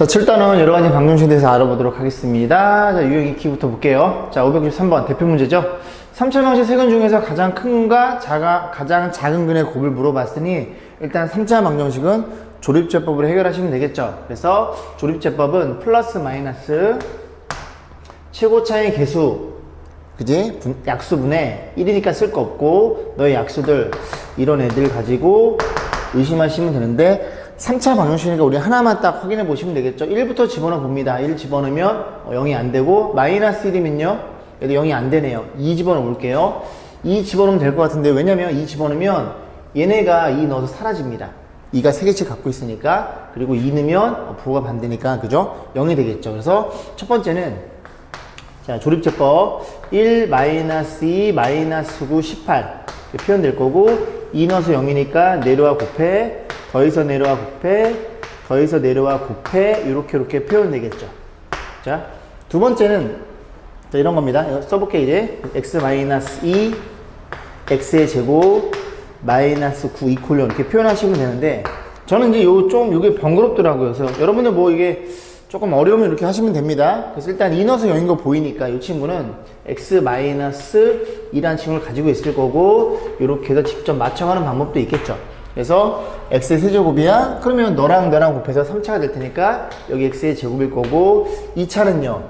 자, 7단원 여러가지 방정식에 대해서 알아보도록 하겠습니다. 자, 유형 2키부터 볼게요. 자, 593번 대표 문제죠. 3차 방식 세 근 중에서 가장 큰과 가장 작은 근의 곱을 물어봤으니 일단 3차 방정식은 조립제법으로 해결하시면 되겠죠. 그래서 조립제법은 플러스 마이너스 최고차의 개수, 그지? 약수분의 1이니까 쓸 거 없고 너의 약수들 이런 애들 가지고 의심하시면 되는데 3차 방정식이니까 우리 하나만 딱 확인해 보시면 되겠죠. 1부터 집어넣어 봅니다. 1 집어넣으면 0이 안 되고 마이너스 1이면요 얘도 0이 안 되네요. 2 집어넣어 볼게요. 2 집어넣으면 될 것 같은데 왜냐면 2 집어넣으면 얘네가 2 넣어서 사라집니다. 2가 3개씩 갖고 있으니까. 그리고 2 넣으면 부호가 반대니까 그죠? 0이 되겠죠. 그래서 첫 번째는 자 조립제법 1 마이너스 2 마이너스 9 18 이렇게 표현될 거고 2 넣어서 0이니까 내려와 곱해 더해서 내려와 곱해 더해서 내려와 곱해 이렇게 표현되겠죠. 자, 두 번째는 자, 이런 겁니다. 이거 써볼게 이제 x 마이너스 2 x의 제곱 마이너스 9 이퀄 이렇게 표현하시면 되는데 저는 이제 요게 번거롭더라고요. 그래서 여러분들 뭐 이게 조금 어려우면 이렇게 하시면 됩니다. 그래서 일단 2 넣어서 0인 거 보이니까 이 친구는 x 마이너스 2라는 친구를 가지고 있을 거고 이렇게 해서 직접 맞춰가는 방법도 있겠죠. 그래서 x의 세제곱이야? 그러면 너랑 나랑 곱해서 3차가 될 테니까 여기 x의 제곱일 거고 2차는요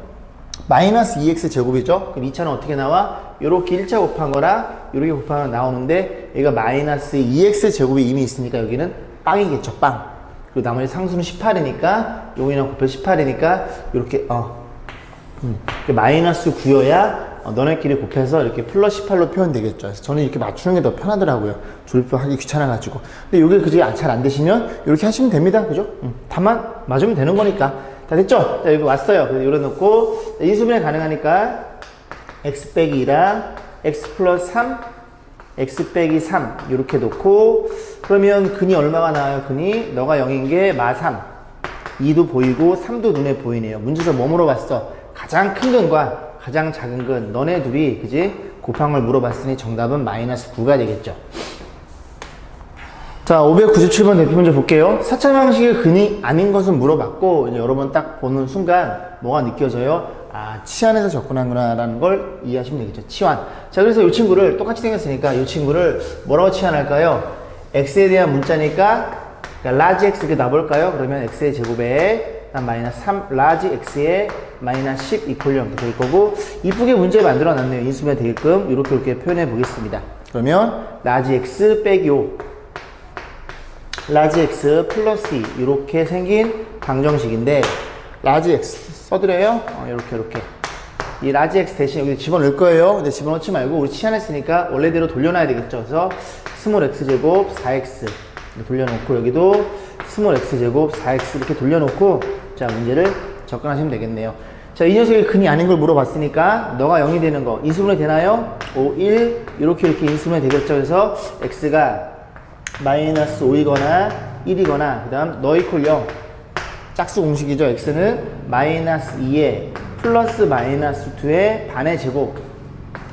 마이너스 2x 제곱이죠. 그럼 2차는 어떻게 나와? 요렇게 1차 곱한 거랑 요렇게 곱한 거 나오는데 얘가 마이너스 2x 제곱이 이미 있으니까 여기는 빵이겠죠. 빵. 그리고 나머지 상수는 18이니까 요거랑 곱해 18이니까 요렇게 마이너스 9여야 너네끼리 곱해서 이렇게 플러스 18로 표현되겠죠. 그래서 저는 이렇게 맞추는 게 더 편하더라고요. 조립법 하기 귀찮아가지고. 근데 이게 그게 잘 안 되시면 이렇게 하시면 됩니다. 그죠? 다만 맞으면 되는 거니까. 다 됐죠? 자, 여기 왔어요. 그래서 요래 놓고 인수분해 가능하니까 x 빼기 2랑 x 플러스 3 x 빼기 3 이렇게 놓고 그러면 근이 얼마가 나와요? 근이 너가 0인 게 마 3 2도 보이고 3도 눈에 보이네요. 문제에서 뭐 물어봤어? 가장 큰 근과 가장 작은 근 너네 둘이 그지? 곱한 걸 물어봤으니 정답은 마이너스 9가 되겠죠. 자 597번 대표 문제 볼게요. 4차 방식의 근이 아닌 것은 물어봤고 이제 여러분 딱 보는 순간 뭐가 느껴져요? 아 치환해서 접근하는구나 라는 걸 이해하시면 되겠죠. 치환. 자 그래서 이 친구를 똑같이 생겼으니까 이 친구를 뭐라고 치환할까요? x에 대한 문자니까 그러니까 라지 x 이렇게 놔볼까요? 그러면 x의 제곱에 마이너스 3 라지 x에 마이너스 10 이퀄 0 될 거고 이쁘게 문제 만들어 놨네요. 인수분해 되게끔 이렇게 표현해 보겠습니다. 그러면 라지 x 빼기 5 라지 x 플러스 2 이렇게 생긴 방정식인데 라지 x 써드려요. 이렇게 이 라지 x 대신 여기 집어넣을 거예요. 근데 집어넣지 말고 우리 치환했으니까 원래대로 돌려놔야 되겠죠. 그래서 스몰 x 제곱 4x 돌려놓고 여기도 스몰 x 제곱 4x 이렇게 돌려놓고 자 문제를 접근하시면 되겠네요. 자 이 녀석이 근이 아닌 걸 물어봤으니까 너가 0이 되는 거 인수분해 되나요? 5, 1 이렇게 인수분해 되겠죠. 그래서 x가 마이너스 5이거나 1이거나 그 다음 너 이퀄 0 짝수 공식이죠. x는 마이너스 2에 플러스 마이너스 2의 반의 제곱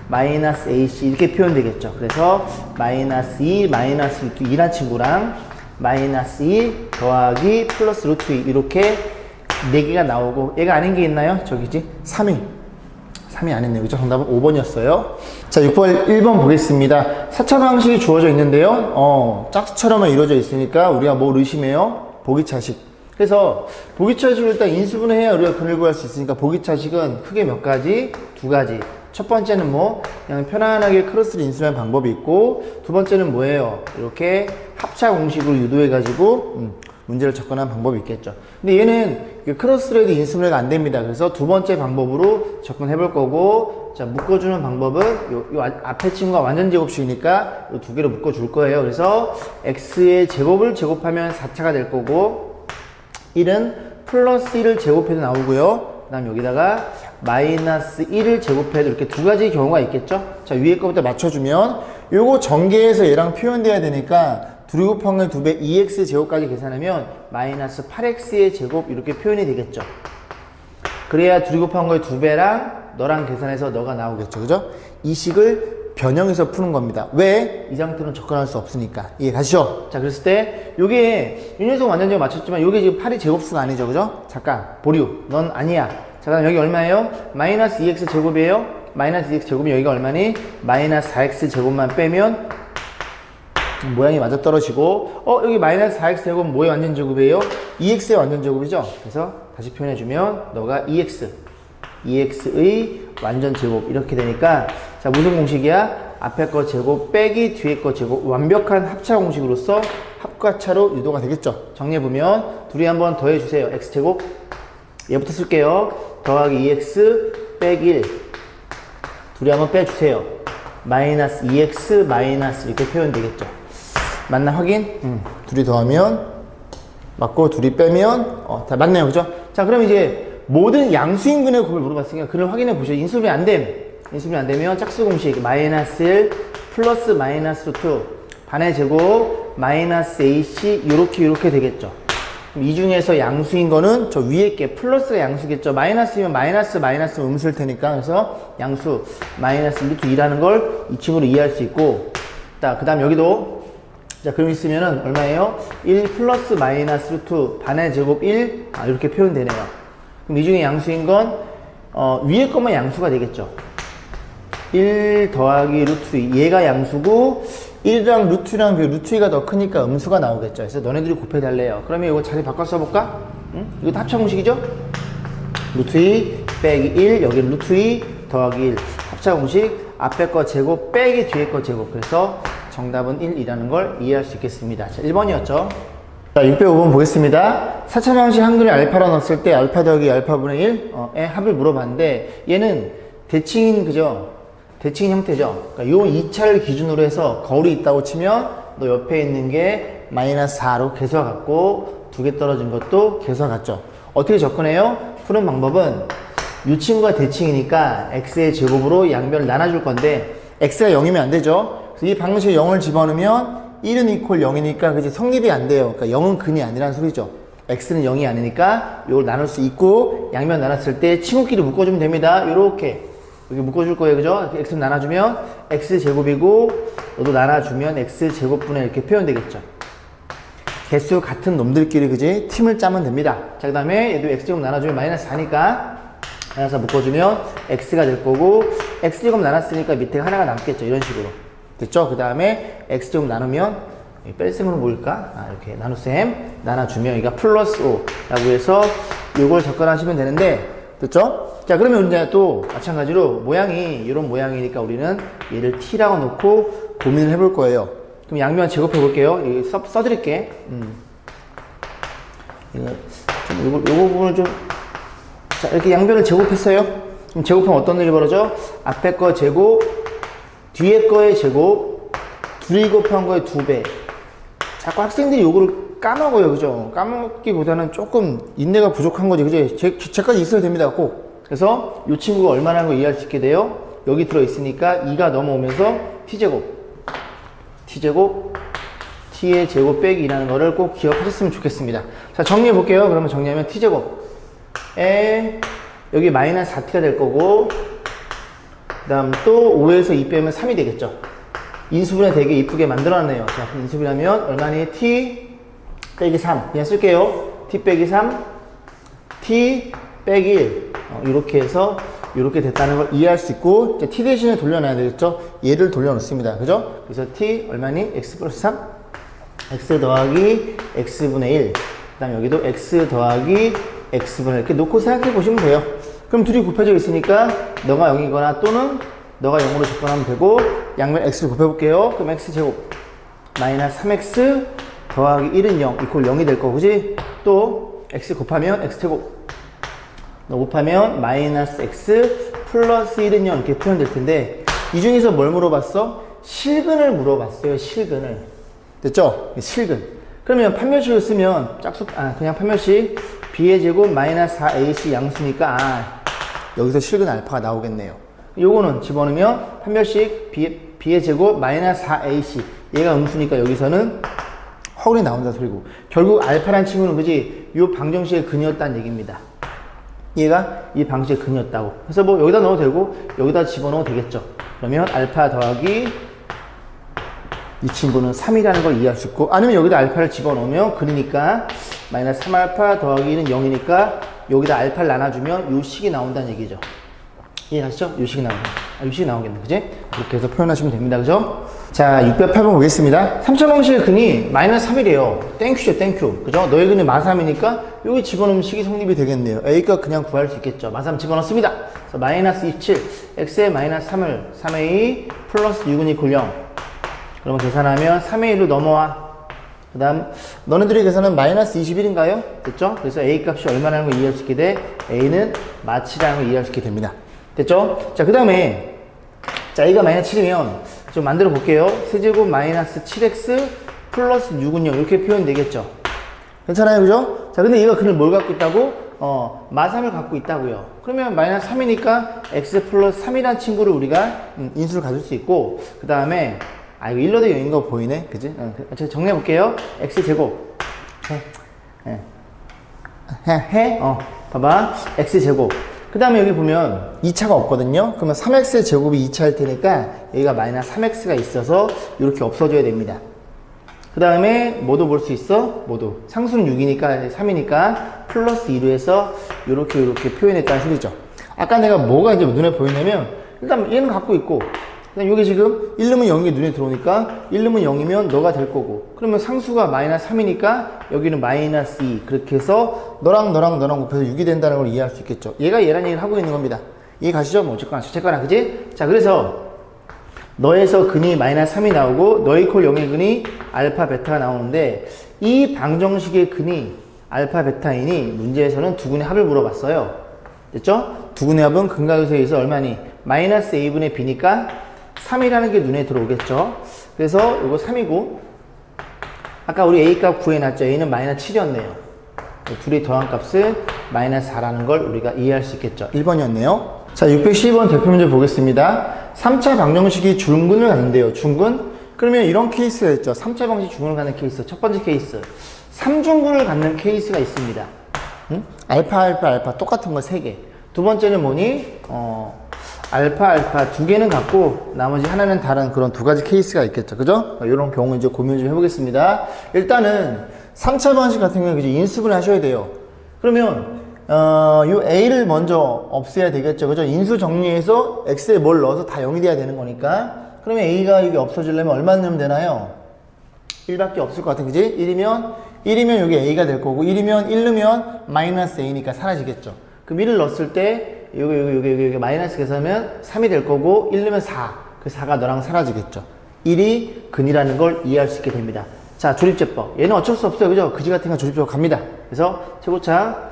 마이너스 ac 이렇게 표현되겠죠. 그래서 마이너스 2 마이너스 루트 2란 친구랑 마이너스 2 더하기 플러스 루트 2 이렇게 4개가 나오고 얘가 아닌 게 있나요? 저기지 3이 아니네요. 그죠? 정답은 5번이었어요. 자 6번 1번 보겠습니다. 4차 방식이 주어져 있는데요. 짝수처럼만 이루어져 있으니까 우리가 뭘 의심해요? 보기차식. 그래서 보기차식을 일단 인수분해해야 우리가 근을 구할 수 있으니까 보기차식은 크게 몇 가지? 2가지. 첫 번째는 뭐 그냥 편안하게 크로스를 인수하는 방법이 있고 두 번째는 뭐예요? 이렇게 합차 공식으로 유도해 가지고 문제를 접근하는 방법이 있겠죠. 근데 얘는 크로스레드 인수분해가 안 됩니다. 그래서 두 번째 방법으로 접근해 볼 거고 자 묶어주는 방법은 요 앞에 친구가 완전 제곱식이니까 이 두 개로 묶어줄 거예요. 그래서 x의 제곱을 제곱하면 4차가 될 거고 1은 플러스 1을 제곱해도 나오고요. 그 다음 여기다가 마이너스 1을 제곱해도 이렇게 두 가지 경우가 있겠죠. 자 위에 거부터 맞춰주면 요거 전개해서 얘랑 표현돼야 되니까 둘이 곱한 걸 2배 2x 제곱까지 계산하면 마이너스 8x의 제곱 이렇게 표현이 되겠죠. 그래야 둘이 곱한 걸 2배랑 너랑 계산해서 너가 나오겠죠. 그죠? 이 식을 변형해서 푸는 겁니다. 왜? 이 상태로는 접근할 수 없으니까. 이해 가시죠? 자, 그랬을 때 요게 윤희석 완전제곱 맞췄지만 요게 지금 8이 제곱수가 아니죠. 그죠? 잠깐 보류. 넌 아니야. 자, 그럼 여기 얼마예요? 마이너스 2x 제곱이에요. 마이너스 2x 제곱이 여기가 얼마니? 마이너스 4x 제곱만 빼면 모양이 맞아 떨어지고, 여기 마이너스 4x 제곱 뭐의 완전 제곱이에요? 2x의 완전 제곱이죠? 그래서 다시 표현해주면 너가 2x의 완전 제곱 이렇게 되니까, 자, 무슨 공식이야? 앞에 거 제곱 빼기 뒤에 거 제곱, 완벽한 합차 공식으로서 합과차로 유도가 되겠죠. 정리해보면 둘이 한번 더해주세요. x제곱 얘부터 쓸게요. 더하기 2x 빼기 1 둘이 한번 빼주세요. 마이너스 2x 마이너스 이렇게 표현되겠죠. 맞나 확인? 둘이 더하면 맞고 둘이 빼면 다 맞네요. 그죠? 자, 그럼 이제 모든 양수인근의 곱을 물어봤으니까 그걸 확인해 보시죠. 인수분해 안 되면 짝수 공식 마이너스 1 플러스 마이너스 2 반의 제곱 마이너스 ac 요렇게 되겠죠. 그럼 이 중에서 양수인 거는 저 위에 게 플러스가 양수겠죠. 마이너스면 마이너스 음수일 테니까, 그래서 양수 마이너스 루트 2라는 걸 이 친구로 이해할 수 있고, 그 다음 여기도 자, 그럼 있으면은 얼마예요? 1 플러스 마이너스 루트 반의 제곱 1 이렇게 표현되네요. 그럼 이 중에 양수인 건 위에 것만 양수가 되겠죠. 1 더하기 루트 2 얘가 양수고 1이랑 루트랑 루트 2가 더 크니까 음수가 나오겠죠. 그래서 너네들이 곱해달래요. 그러면 이거 자리 바꿔 써볼까? 이것도 합차 공식이죠? 루트 2 빼기 1 여기는 루트 2 더하기 1 합차 공식 앞에 거 제곱 빼기 뒤에 거 제곱. 그래서 정답은 1이라는 걸 이해할 수 있겠습니다. 자, 1번이었죠. 자, 605번 보겠습니다. 4차원 방식 한글에 알파로 넣었을 때 알파 더하기 알파분의 1의 합을 물어봤는데 얘는 대칭인 그죠? 대칭인 형태죠. 그러니까 요 2차를 기준으로 해서 거울이 있다고 치면 너 옆에 있는 게 마이너스 4로 개수가 같고 두 개 떨어진 것도 개수가 같죠. 어떻게 접근해요? 푸는 방법은 이 친구가 대칭이니까 x의 제곱으로 양변을 나눠줄 건데 x가 0이면 안 되죠. 그래서 이 방식에 0을 집어넣으면 1은 이퀄 0이니까 그치 성립이 안 돼요. 그러니까 0은 근이 아니라는 소리죠. x는 0이 아니니까 이걸 나눌 수 있고 양변 나눴을 때 친구끼리 묶어주면 됩니다. 이렇게 여기 묶어줄 거예요. 그죠? x는 나눠주면 x제곱이고 너도 나눠주면 x제곱분의 이렇게 표현되겠죠. 개수 같은 놈들끼리 그지? 팀을 짜면 됩니다. 자, 그 다음에 얘도 x제곱 나눠주면 마이너스 4니까 나눠서 묶어주면 x가 될 거고 x제곱 나눴으니까 밑에 하나가 남겠죠. 이런 식으로 됐죠? 그 다음에 x제곱 나누면 뺄셈으로 보일까? 이렇게 나눗셈 나눠주면 여기가 플러스 5 라고 해서 이걸 접근하시면 되는데 됐죠? 자, 그러면 이제 또 마찬가지로 모양이 이런 모양이니까 우리는 얘를 t라고 놓고 고민을 해볼 거예요. 그럼 양면 제곱해 볼게요. 여기 써드릴게. 요거 부분을 좀, 자, 이렇게 양변을 제곱했어요. 그럼 제곱하면 어떤 일이 벌어져? 앞에 거 제곱, 뒤에 거의 제곱, 둘이 곱한 거의 2배. 자꾸 학생들이 요거를 까먹어요. 그죠? 까먹기보다는 조금 인내가 부족한 거지. 그죠? 제까지 있어야 됩니다. 꼭. 그래서 이 친구가 얼마나 거 이해할 수 있게 돼요? 여기 들어있으니까 2가 넘어오면서 t제곱, t의 제곱 빼기 2라는 거를 꼭 기억하셨으면 좋겠습니다. 자, 정리해 볼게요. 그러면 정리하면 t제곱에 여기 마이너스 4t가 될 거고 그 다음 또 5에서 2 빼면 3이 되겠죠. 인수분해 되게 이쁘게 만들어놨네요. 자, 인수분해하면 얼마니? t 빼기 3 그냥 쓸게요. t 빼기 3 t 빼기 1 이렇게 해서 이렇게 됐다는 걸 이해할 수 있고 이제 t 대신에 돌려놔야 되겠죠. 얘를 돌려놓습니다. 그죠? 그래서 t 얼마니? x 플러스 3 x 더하기 x분의 1 그 다음 여기도 x 더하기 x분의 1 이렇게 놓고 생각해 보시면 돼요. 그럼 둘이 곱해져 있으니까 너가 0이거나 또는 너가 0으로 접근하면 되고 양면 x를 곱해볼게요. 그럼 x제곱 마이너스 3x 더하기 1은 0 이퀄 0이 될 거고 그지? 또 x 곱하면 x제곱 너 곱하면 마이너스 x 플러스 1은 0 이렇게 표현될 텐데 이 중에서 뭘 물어봤어? 실근을 물어봤어요. 실근을. 됐죠? 실근. 그러면 판별식을 쓰면 그냥 판별식 b의 제곱 마이너스 4ac 양수니까 여기서 실근 알파가 나오겠네요. 요거는 집어넣으면 판별식 b의 제곱 마이너스 4ac 얘가 음수니까 여기서는 허울이 나온다 소리고 결국 알파란 친구는 그지? 요 방정식의 근이었다는 얘기입니다. 얘가 이 방식의 근이었다고. 그래서 뭐 여기다 넣어도 되고 여기다 집어넣어도 되겠죠. 그러면 알파 더하기 이 친구는 3이라는 걸 이해할 수 있고, 아니면 여기다 알파를 집어넣으면 근이니까 마이너스 3알파 더하기는 0이니까 여기다 알파를 나눠주면 요 식이 나온다는 얘기죠. 이해하시죠? 요 식이 나온다. 요 식이 나오겠네, 그지? 그렇게 해서 표현하시면 됩니다, 그죠? 자, 608번 보겠습니다. 3차 방식의 근이 마이너스 3이래요. 땡큐죠, 땡큐. 그죠? 너의 근이 마3이니까 여기 집어넣으면 식이 성립이 되겠네요. A가 그냥 구할 수 있겠죠. 마3 집어넣습니다. 그래서 마이너스 27, x에 마이너스 3을 3a 플러스 6은 이퀄 0. 그러면 계산하면 3의 1로 넘어와. 그 다음 너네들이 계산은 마이너스 21인가요? 됐죠? 그래서 a 값이 얼마라는 걸 이해할 수 있게 돼. a는 마치라는 걸 이해할 수 있게 됩니다. 됐죠? 자, 그 다음에 자, a가 마이너스 7이면 좀 만들어 볼게요. 세제곱 마이너스 7x 플러스 6은 0 이렇게 표현되겠죠? 괜찮아요, 그죠? 자, 근데 얘가 근을 뭘 갖고 있다고? 마3을 갖고 있다고요. 그러면 마이너스 3이니까 x 플러스 3이라는 친구를 우리가 인수를 가질 수 있고, 그 다음에 이거 1로 대 0인 거 보이네? 그지? 제가 정리해 볼게요. x제곱. 봐봐. x제곱. 그 다음에 여기 보면 2차가 없거든요? 그러면 3x의 제곱이 2차일 테니까 여기가 마이너스 3x가 있어서 이렇게 없어져야 됩니다. 그 다음에 뭐도 볼 수 있어? 뭐도. 상수는 6이니까 3이니까 플러스 2로 해서 이렇게 표현했다는 소리죠. 아까 내가 뭐가 이제 눈에 보이냐면 일단 얘는 갖고 있고, 여기 지금 1 넣으면 0이 눈에 들어오니까 1 넣으면 0이면 너가 될 거고, 그러면 상수가 마이너스 3이니까 여기는 마이너스 2 그렇게 해서 너랑 곱해서 6이 된다는 걸 이해할 수 있겠죠. 얘가 얘란 얘기를 하고 있는 겁니다. 이해 가시죠? 뭐 어쨌거나 그지? 자, 그래서 너에서 근이 마이너스 3이 나오고 너 이퀄 0의 근이 알파 베타가 나오는데, 이 방정식의 근이 알파 베타이니 문제에서는 두 근의 합을 물어봤어요. 됐죠? 두 근의 합은 근과 요소에서 얼마니? 마이너스 a분의 b니까 3이라는 게 눈에 들어오겠죠. 그래서 이거 3이고, 아까 우리 a 값 구해놨죠. a는 마이너스 7이었네요. 둘이 더한 값은 마이너스 4라는 걸 우리가 이해할 수 있겠죠. 1번이었네요. 자, 612번 대표 문제 보겠습니다. 3차 방정식이 중근을 갖는데요. 중근? 그러면 이런 케이스가 있죠. 3차 방식 중근을 갖는 케이스. 첫 번째 케이스. 3중근을 갖는 케이스가 있습니다. 응? 알파 똑같은 거 3개. 두 번째는 뭐니? 알파 두 개는 같고 나머지 하나는 다른 그런 두 가지 케이스가 있겠죠. 그죠? 이런 경우 이제 고민 좀 해보겠습니다. 일단은 3차 방식 같은 경우는 이제 인수분해 하셔야 돼요. 그러면 요 a를 먼저 없애야 되겠죠. 그죠? 인수 정리해서 x에 뭘 넣어서 다 0이 돼야 되는 거니까, 그러면 a가 여기 없어지려면 얼마 넣으면 되나요? 1밖에 없을 것 같아. 그지? 1이면 여기 a가 될 거고, 1이면 1 넣으면 마이너스 a니까 사라지겠죠. 그럼 1을 넣었을 때 여기 마이너스 계산하면 3이 될 거고, 1 넣으면 4. 그 4가 너랑 사라지겠죠. 1이 근이라는 걸 이해할 수 있게 됩니다. 자, 조립제법. 얘는 어쩔 수 없어요. 그죠? 그지 같은 거 조립제법 갑니다. 그래서 최고차.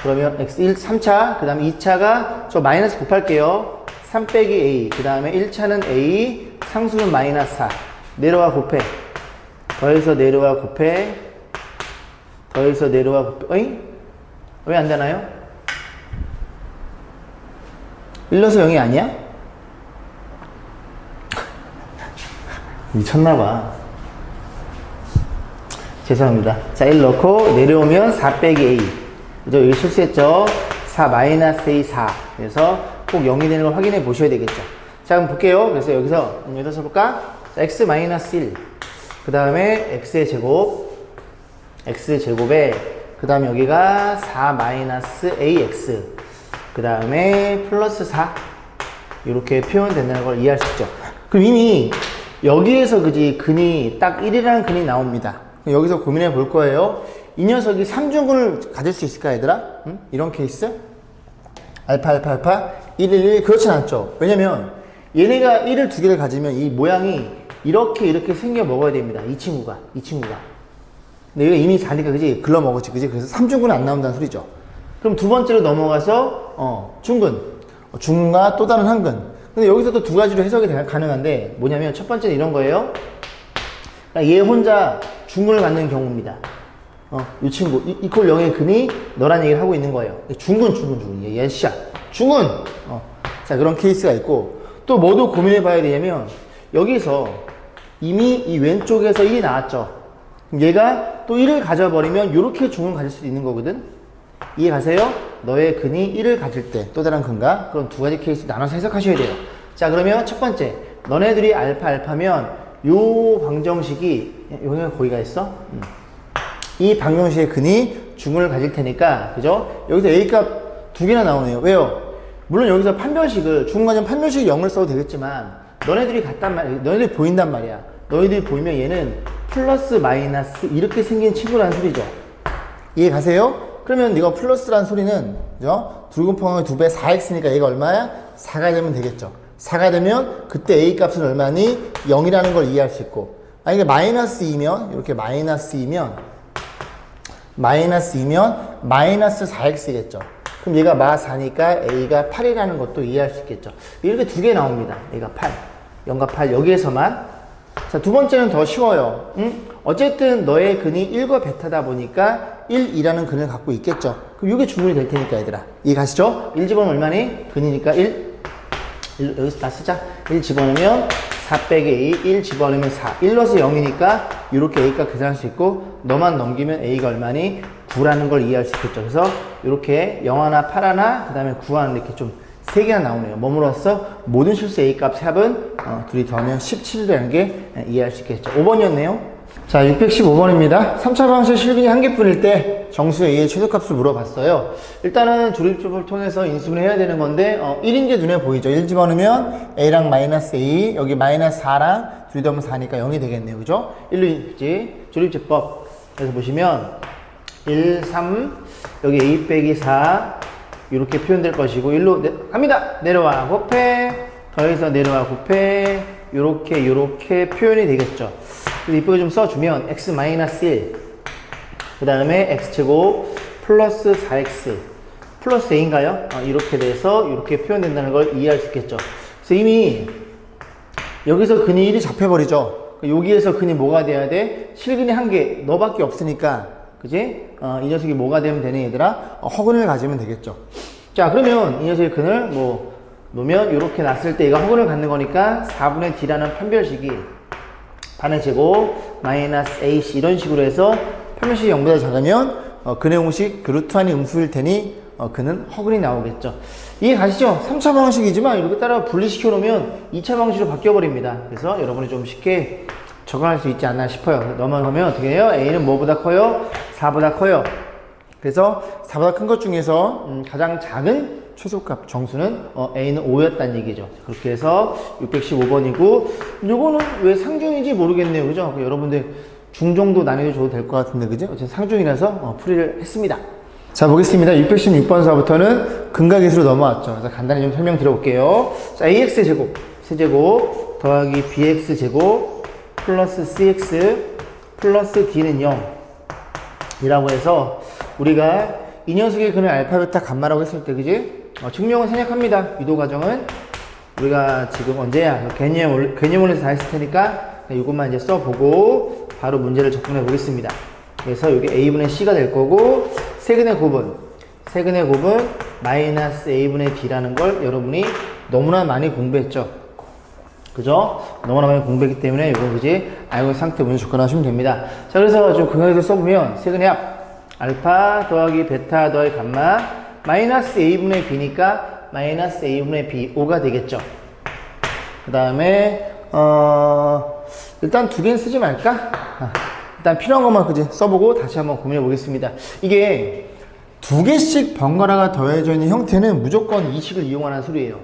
그러면 x1 3차, 그 다음에 2차가 저 마이너스 곱할게요. 3 빼기 a. 그 다음에 1차는 a, 상수는 마이너스 4. 내려와 곱해. 더해서 내려와 곱해. 더해서 내려와 곱해. 어잉? 왜 안 되나요? 1 넣어서 0이 아니야? 미쳤나봐. 죄송합니다. 자, 1 넣고 내려오면 4 빼기 a. 그죠? 여기 실수했죠? 4 마이너스 a 4. 그래서 꼭 0이 되는 걸 확인해 보셔야 되겠죠. 자, 그럼 볼게요. 그래서 여기서 써볼까? 자, x 마이너스 1. 그 다음에 x의 제곱에 그 다음에 여기가 4 마이너스 ax. 그 다음에 플러스 4. 이렇게 표현된다는 걸 이해할 수 있죠. 그럼 이미 여기에서 그지 근이 딱 1이라는 근이 나옵니다. 여기서 고민해 볼 거예요. 이 녀석이 3중근을 가질 수 있을까, 얘들아? 응? 이런 케이스? 알파 1, 1, 1 그렇진 않죠. 왜냐면 얘네가 1을 두 개를 가지면 이 모양이 이렇게 생겨 먹어야 됩니다. 이 친구가. 근데 얘가 이미 4니까 그지? 글러 먹었지, 그지? 그래서 3중근은 안 나온다는 소리죠. 그럼 두 번째로 넘어가서 중근. 중근과 또 다른 한근. 근데 여기서도 두 가지로 해석이 가능한데 뭐냐면 첫 번째는 이런 거예요. 얘 혼자 중근을 갖는 경우입니다. 이 친구 이퀄 0의 근이 너란 얘기를 하고 있는 거예요. 중근 예시야 중근. 자, 그런 케이스가 있고, 또 뭐도 고민해 봐야 되냐면 여기서 이미 이 왼쪽에서 1이 나왔죠. 그럼 얘가 또 1을 가져버리면 이렇게 중근을 가질 수 있는 거거든. 이해 가세요? 너의 근이 1을 가질 때 또 다른 근과 그런 두 가지 케이스 나눠서 해석하셔야 돼요. 자, 그러면 첫 번째, 너네들이 알파면 요 방정식이 여기가 거기가 있어? 이 방정식의 근이 중을 가질 테니까, 그죠? 여기서 A 값 두 개나 나오네요. 왜요? 물론 여기서 판별식을 중간에 판별식 0을 써도 되겠지만 너네들이 같단 말이야. 너네들이 보인단 말이야. 너희들이 보이면 얘는 플러스 마이너스 이렇게 생긴 친구라는 소리죠. 이해 가세요? 그러면 이거 플러스라는 소리는, 그죠? 둘 곱하기 2배 4x니까 얘가 얼마야? 4가 되면 되겠죠. 4가 되면 그때 a 값은 얼마니? 0이라는 걸 이해할 수 있고, 만약에 마이너스 2면 이렇게 마이너스 4x겠죠. 그럼 얘가 마 4니까 a가 8이라는 것도 이해할 수 있겠죠. 이렇게 두 개 나옵니다. 얘가 8, 0과 8 여기에서만. 자, 두 번째는 더 쉬워요. 어쨌든 너의 근이 1과 베타다 보니까 1이라는 근을 갖고 있겠죠. 그럼 이게 중문이 될 테니까 얘들아. 이해 가시죠? 1 집어넣으면 얼마니? 근이니까 1 여기서 다 쓰자. 1 집어넣으면 4 빼기 a, 1 집어넣으면 4. 1 넣어서 0이니까 이렇게 a가 계산할 수 있고, 너만 넘기면 a가 얼마니? 9라는 걸 이해할 수 있겠죠. 그래서 이렇게 0 하나, 8 하나, 그 다음에 9 하나 이렇게 좀 3개나 나오네요. 몸으로써 모든 실수 a 값 합은 둘이 더하면 17이라는 게 이해할 수 있겠죠. 5번이었네요. 자, 615번입니다. 3차 방식 실근이 한 개뿐일 때 정수 a의 최소값을 물어봤어요. 일단은 조립법을 통해서 인수분해 해야 되는 건데 1인 게 눈에 보이죠. 1 집어넣으면 a랑 마이너스 a, 여기 마이너스 4랑 둘이 더하면 4니까 0이 되겠네요. 그죠? 1로 있지. 조립제법. 그래서 보시면 1, 3, 여기 a 빼기 4 이렇게 표현될 것이고, 1로 갑니다. 내려와 곱해, 더해서 내려와 곱해, 요렇게 표현이 되겠죠. 그래서 이쁘게 좀 써주면 x-1, 그 다음에 x제곱 플러스 4x 플러스 a인가요? 이렇게 돼서 이렇게 표현된다는 걸 이해할 수 있겠죠. 그래서 이미 여기서 근이 1이 잡혀버리죠. 여기에서 근이 뭐가 돼야 돼? 실근이 한 개 너밖에 없으니까, 그지? 이 녀석이 뭐가 되면 되네, 얘들아? 허근을 가지면 되겠죠. 자, 그러면 이 녀석의 근을 놓으면 이렇게 놨을 때 얘가 허근을 갖는 거니까 4분의 d라는 판별식이 반의 제곱 마이너스 ac 이런 식으로 해서 판별식이 0보다 작으면 근의 공식 그 루트 안이 음수일 테니 그는 허근이 나오겠죠. 이해 가시죠? 3차 방식이지만 이렇게 따라 분리시켜 놓으면 2차 방식으로 바뀌어 버립니다. 그래서 여러분이 좀 쉽게 적응할 수 있지 않나 싶어요. 넘어가면 어떻게 해요? a는 뭐보다 커요? 4보다 커요. 그래서 4보다 큰 것 중에서 가장 작은 최소값 정수는 a는 5였다는 얘기죠. 그렇게 해서 615번이고, 요거는 왜 상중인지 모르겠네요. 그죠? 여러분들 중정도 난이도 줘도 될 것 같은데, 그죠? 어쨌든 상중이라서 풀이를 했습니다. 자, 보겠습니다. 616번서부터는 근각계수로 넘어왔죠. 그래서 간단히 좀 설명드려 볼게요. 자, ax제곱 세제곱 더하기 bx제곱 플러스 cx 플러스 d는 0 이라고 해서, 우리가 이 녀석의 근을 알파, 베타, 감마라고 했을 때, 그지? 증명은 생략합니다. 유도 과정은 우리가 지금 언제야? 개념원에서 다 했을 테니까 이것만 이제 써보고 바로 문제를 접근해 보겠습니다. 그래서 이게 a분의 c가 될 거고, 세근의 곱은 마이너스 a분의 b라는 걸 여러분이 너무나 많이 공부했죠. 그죠? 너무나 많이 공부했기 때문에 이거, 그지? 알고 있는 상태 문제 접근하시면 됩니다. 자, 그래서 좀 근각에서 써보면 세근의 합 알파 더하기 베타 더하기 감마 마이너스 a분의 b니까 마이너스 a분의 b 5가 되겠죠. 그 다음에 일단 두 개는 쓰지 말까? 일단 필요한 것만, 그지? 써보고 다시 한번 고민해 보겠습니다. 이게 두 개씩 번갈아가 더해져 있는 형태는 무조건 이 식을 이용하는 소리예요.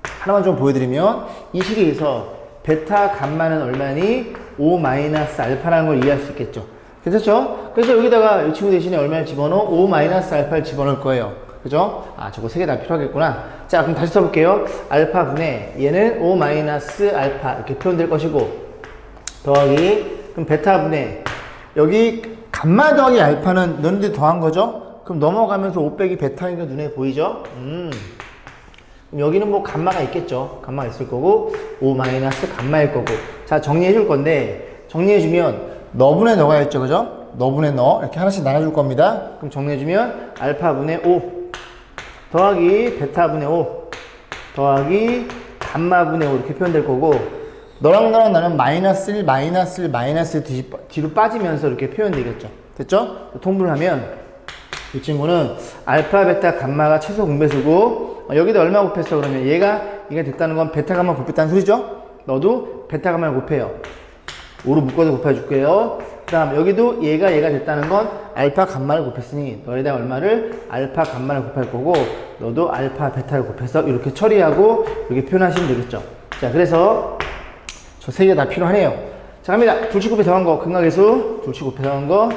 하나만 좀 보여드리면, 이 식에 의해서 베타 감마는 얼마니? 5 마이너스 알파라는 걸 이해할 수 있겠죠. 괜찮죠? 그래서 여기다가 이 친구 대신에 얼마를 집어넣어? 5 마이너스 알파를 집어넣을 거예요. 그죠? 저거 세 개 다 필요하겠구나. 자, 그럼 다시 써볼게요. 알파 분의 얘는 5 마이너스 알파 이렇게 표현될 것이고, 더하기, 그럼 베타 분의 여기 감마 더하기 알파는 너네들이 더한 거죠? 그럼 넘어가면서 5 빼기 베타인 게 눈에 보이죠? 그럼 여기는 뭐 감마가 있겠죠? 감마가 있을 거고, 5 마이너스 감마일 거고. 자, 정리해 줄 건데, 정리해 주면 너분의 너가 있죠, 그죠? 너분의 너 이렇게 하나씩 나눠줄 겁니다. 그럼 정리해주면 알파분의 5 더하기 베타분의 5 더하기 감마분의 5 이렇게 표현될 거고, 너랑 나는 마이너스 1, 마이너스 1, 마이너스 1 뒤로 빠지면서 이렇게 표현되겠죠. 됐죠? 통분을 하면 이 친구는 알파, 베타, 감마가 최소 공배수고 여기다 얼마 곱했어? 그러면 얘가 됐다는 건 베타, 감마 곱했다는 소리죠? 너도 베타, 감마를 곱해요. 5로 묶어서 곱해줄게요. 그 다음 여기도 얘가 됐다는 건 알파, 감마를 곱했으니 너에다 얼마를? 알파, 감마를 곱할 거고 너도 알파, 베타를 곱해서 이렇게 처리하고 이렇게 표현하시면 되겠죠. 자, 그래서 저 세 개 다 필요하네요. 자, 갑니다. 둘치 곱해 더한 거, 근각계수 둘치 곱해 더한 거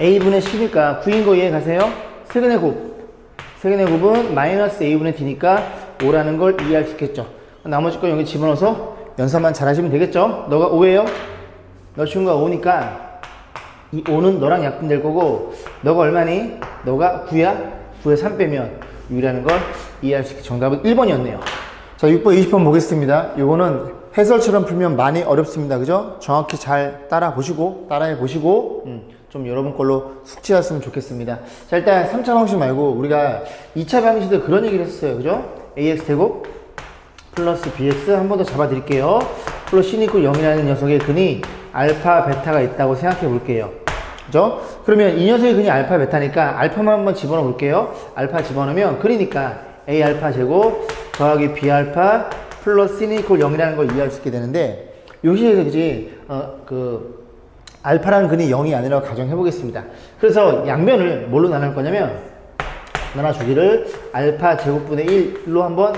a분의 c니까 9인 거 이해 가세요? 세근의 곱. 세근의 곱은 마이너스 a분의 d니까 5라는 걸 이해할 수 있겠죠. 나머지 거 여기 집어넣어서 연산만 잘 하시면 되겠죠? 너가 5예요? 너 친구가 5니까 이 5는 너랑 약분될 거고 너가 얼마니? 너가 9야? 9에 3 빼면 6이라는 걸 이해할 수 있겠죠. 정답은 1번이었네요. 자, 6번, 20번 보겠습니다. 이거는 해설처럼 풀면 많이 어렵습니다. 그죠? 정확히 잘 따라해 보시고 좀 여러분 걸로 숙지하셨으면 좋겠습니다. 자, 일단 3차 방식 말고 우리가 2차 방식도 그런 얘기를 했어요. 그죠? ax제곱 플러스 bx 한 번 더 잡아 드릴게요. 플러스 c는 0이라는 녀석의 근이 알파, 베타가 있다고 생각해 볼게요. 그죠? 그러면 이 녀석의 근이 알파, 베타니까 알파만 한번 집어넣어 볼게요. 알파 집어넣으면 그러니까 a 알파 제곱 더하기 b 알파 플러스 c는 0이라는 걸 이해할 수 있게 되는데 여기에서 그지 알파라는 근이 0이 아니라고 가정해 보겠습니다. 그래서 양변을 뭘로 나눌 거냐면 나눠주기를 알파 제곱분의 1로 한번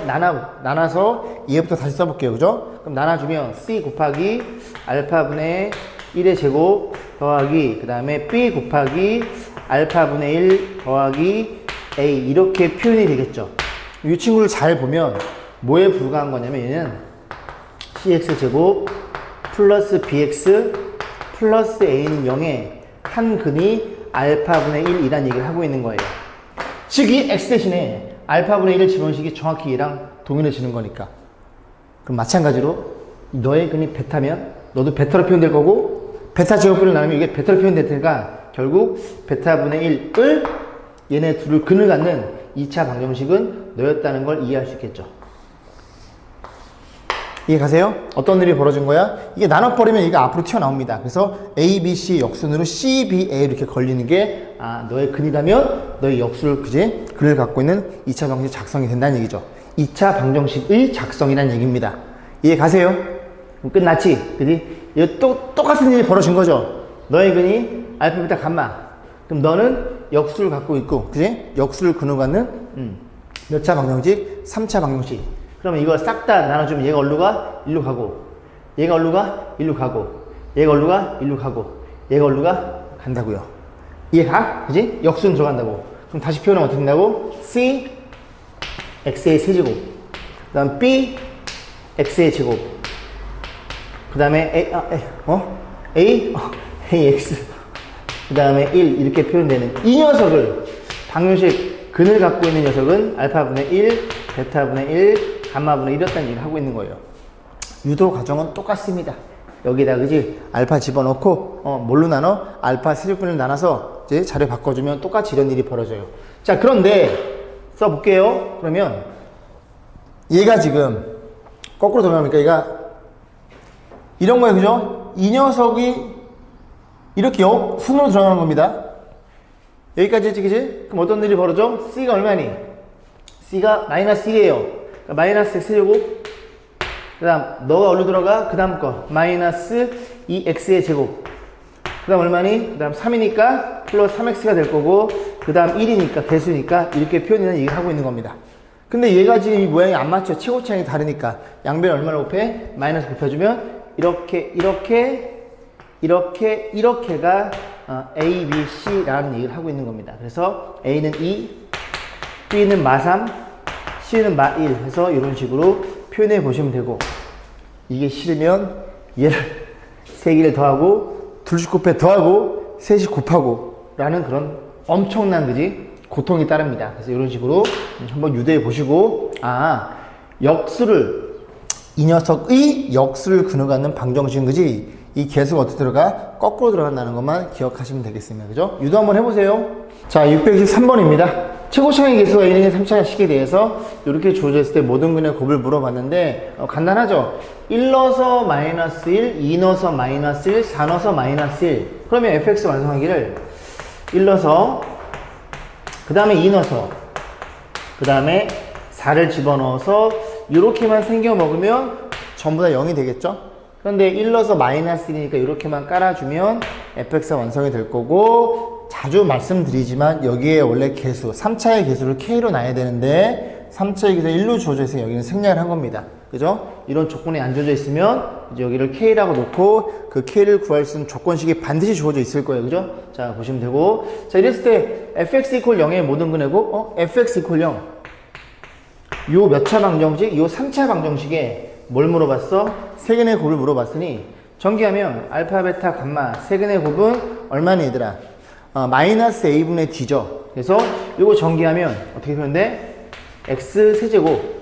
나눠서 얘부터 다시 써볼게요. 그죠? 그럼 나눠주면 c 곱하기 알파분의 1의 제곱 더하기 그 다음에 b 곱하기 알파분의 1 더하기 a 이렇게 표현이 되겠죠. 이 친구를 잘 보면 뭐에 불과한 거냐면 얘는 cx 제곱 플러스 bx 플러스 a는 0에 한 근이 알파분의 1이란 얘기를 하고 있는 거예요. 즉 이 x 대신에 알파분의 1을 집어넣으시기 정확히 얘랑 동일해지는 거니까. 그럼 마찬가지로 너의 근이 베타면 너도 베타로 표현될 거고 베타 제곱분을 나누면 이게 베타로 표현될 테니까 결국 베타분의 1을 얘네 둘을 근을 갖는 2차 방정식은 너였다는 걸 이해할 수 있겠죠. 이해 가세요? 어떤 일이 벌어진 거야? 이게 나눠버리면 이게 앞으로 튀어나옵니다. 그래서 A, B, C 역순으로 C, B, A 이렇게 걸리는 게 너의 근이라면 너의 역수를 그제 근을 갖고 있는 2차 방정식 작성이 된다는 얘기죠. 2차 방정식의 작성이라는 얘기입니다. 이해 가세요? 그럼 끝났지? 그지? 이거 똑같은 일이 벌어진 거죠. 너의 근이 알파, 베타, 감마. 그럼 너는 역수를 갖고 있고, 그지? 역수를 근으로 갖는 몇 차 방정식? 3차 방정식. 그러면 이걸 싹 다 나눠주면 얘가 어디로 가? 일로 가고 얘가 어디로 가? 일로 가고 얘가 어디로 가? 일로 가고 얘가 어디로 가? 간다고요. 이해가? 그지? 역수는 들어간다고. 그럼 다시 표현하면 어떻게 된다고? C x의 세제곱 그 다음 B x의 제곱 그 다음에 A ax 그 다음에 1 이렇게 표현되는 이 녀석을 방정식 근을 갖고 있는 녀석은 알파분의 1 베타분의 1 감마분의 1이었다는 얘기를 하고 있는 거예요. 유도 과정은 똑같습니다. 여기다 그지 알파 집어넣고 뭘로 나눠? 알파 세제곱분을 나눠서 이제 자료 바꿔주면 똑같이 이런 일이 벌어져요. 자, 그런데 써볼게요. 그러면 얘가 지금 거꾸로 돌아가니까 얘가 이런 거예요. 그죠? 이 녀석이 이렇게 순으로 들어가는 겁니다. 여기까지 했지, 그지? 그럼 어떤 일이 벌어져? C가 얼마니? C가 마이너스 1이에요. 그러니까 마이너스 x제곱 그 다음 너가 어디로 들어가? 그 다음 거 마이너스 2x의 제곱 그 다음 얼마니? 그 다음 3이니까 플러스 3x가 될 거고 그 다음 1이니까 개수니까 이렇게 표현이라는 얘기를 하고 있는 겁니다. 근데 얘가 지금 이 모양이 안 맞죠? 최고차이 다르니까 양변 얼마나 곱해? 마이너스 곱해주면 이렇게가 A, B, C라는 얘기를 하고 있는 겁니다. 그래서 A는 2, B는 마3 C는 마1 해서 이런 식으로 표현해 보시면 되고 이게 싫으면 얘를 3개를 더하고 둘씩 곱해 더하고 셋이 곱하고 라는 그런 엄청난 그지 고통이 따릅니다. 그래서 이런 식으로 한번 유도해 보시고 역수를 이 녀석의 역수를 근으로 갖는 방정식인 거지 이 계수가 어떻게 들어가? 거꾸로 들어간다는 것만 기억하시면 되겠습니다. 그죠? 유도 한번 해보세요. 자, 623번입니다. 최고차의 계수가 A는 3차식에 대해서 이렇게 주어져 있을 때 모든 근의 곱을 물어봤는데 간단하죠? 1 넣어서 마이너스 1, 2 넣어서 마이너스 1, 4 넣어서 마이너스 1 그러면 fx 완성하기를 1 넣어서, 그 다음에 2 넣어서, 그 다음에 4를 집어넣어서 이렇게만 생겨 먹으면 전부 다 0이 되겠죠? 그런데 1 넣어서 마이너스 1이니까 이렇게만 깔아주면 fx가 완성이 될 거고, 자주 말씀드리지만 여기에 원래 개수, 3차의 개수를 k로 놔야 되는데 3차의 개수가 1로 주어져 있으면 여기는 생략을 한 겁니다. 그죠? 이런 조건이 안 주어져 있으면 이제 여기를 k라고 놓고 그 k를 구할 수 있는 조건식이 반드시 주어져 있을 거예요. 그죠? 자, 보시면 되고. 자, 이랬을 때 fx equal 0의 모든 근해고, fx equal 0. 요 몇 차 방정식? 요 3차 방정식에 뭘 물어봤어? 세근의 곱을 물어봤으니 전개하면 알파, 베타, 감마 세근의 곱은 얼마니 얘들아? 마이너스 a분의 d죠. 그래서 이거 전개하면 어떻게 표현돼? x 세제곱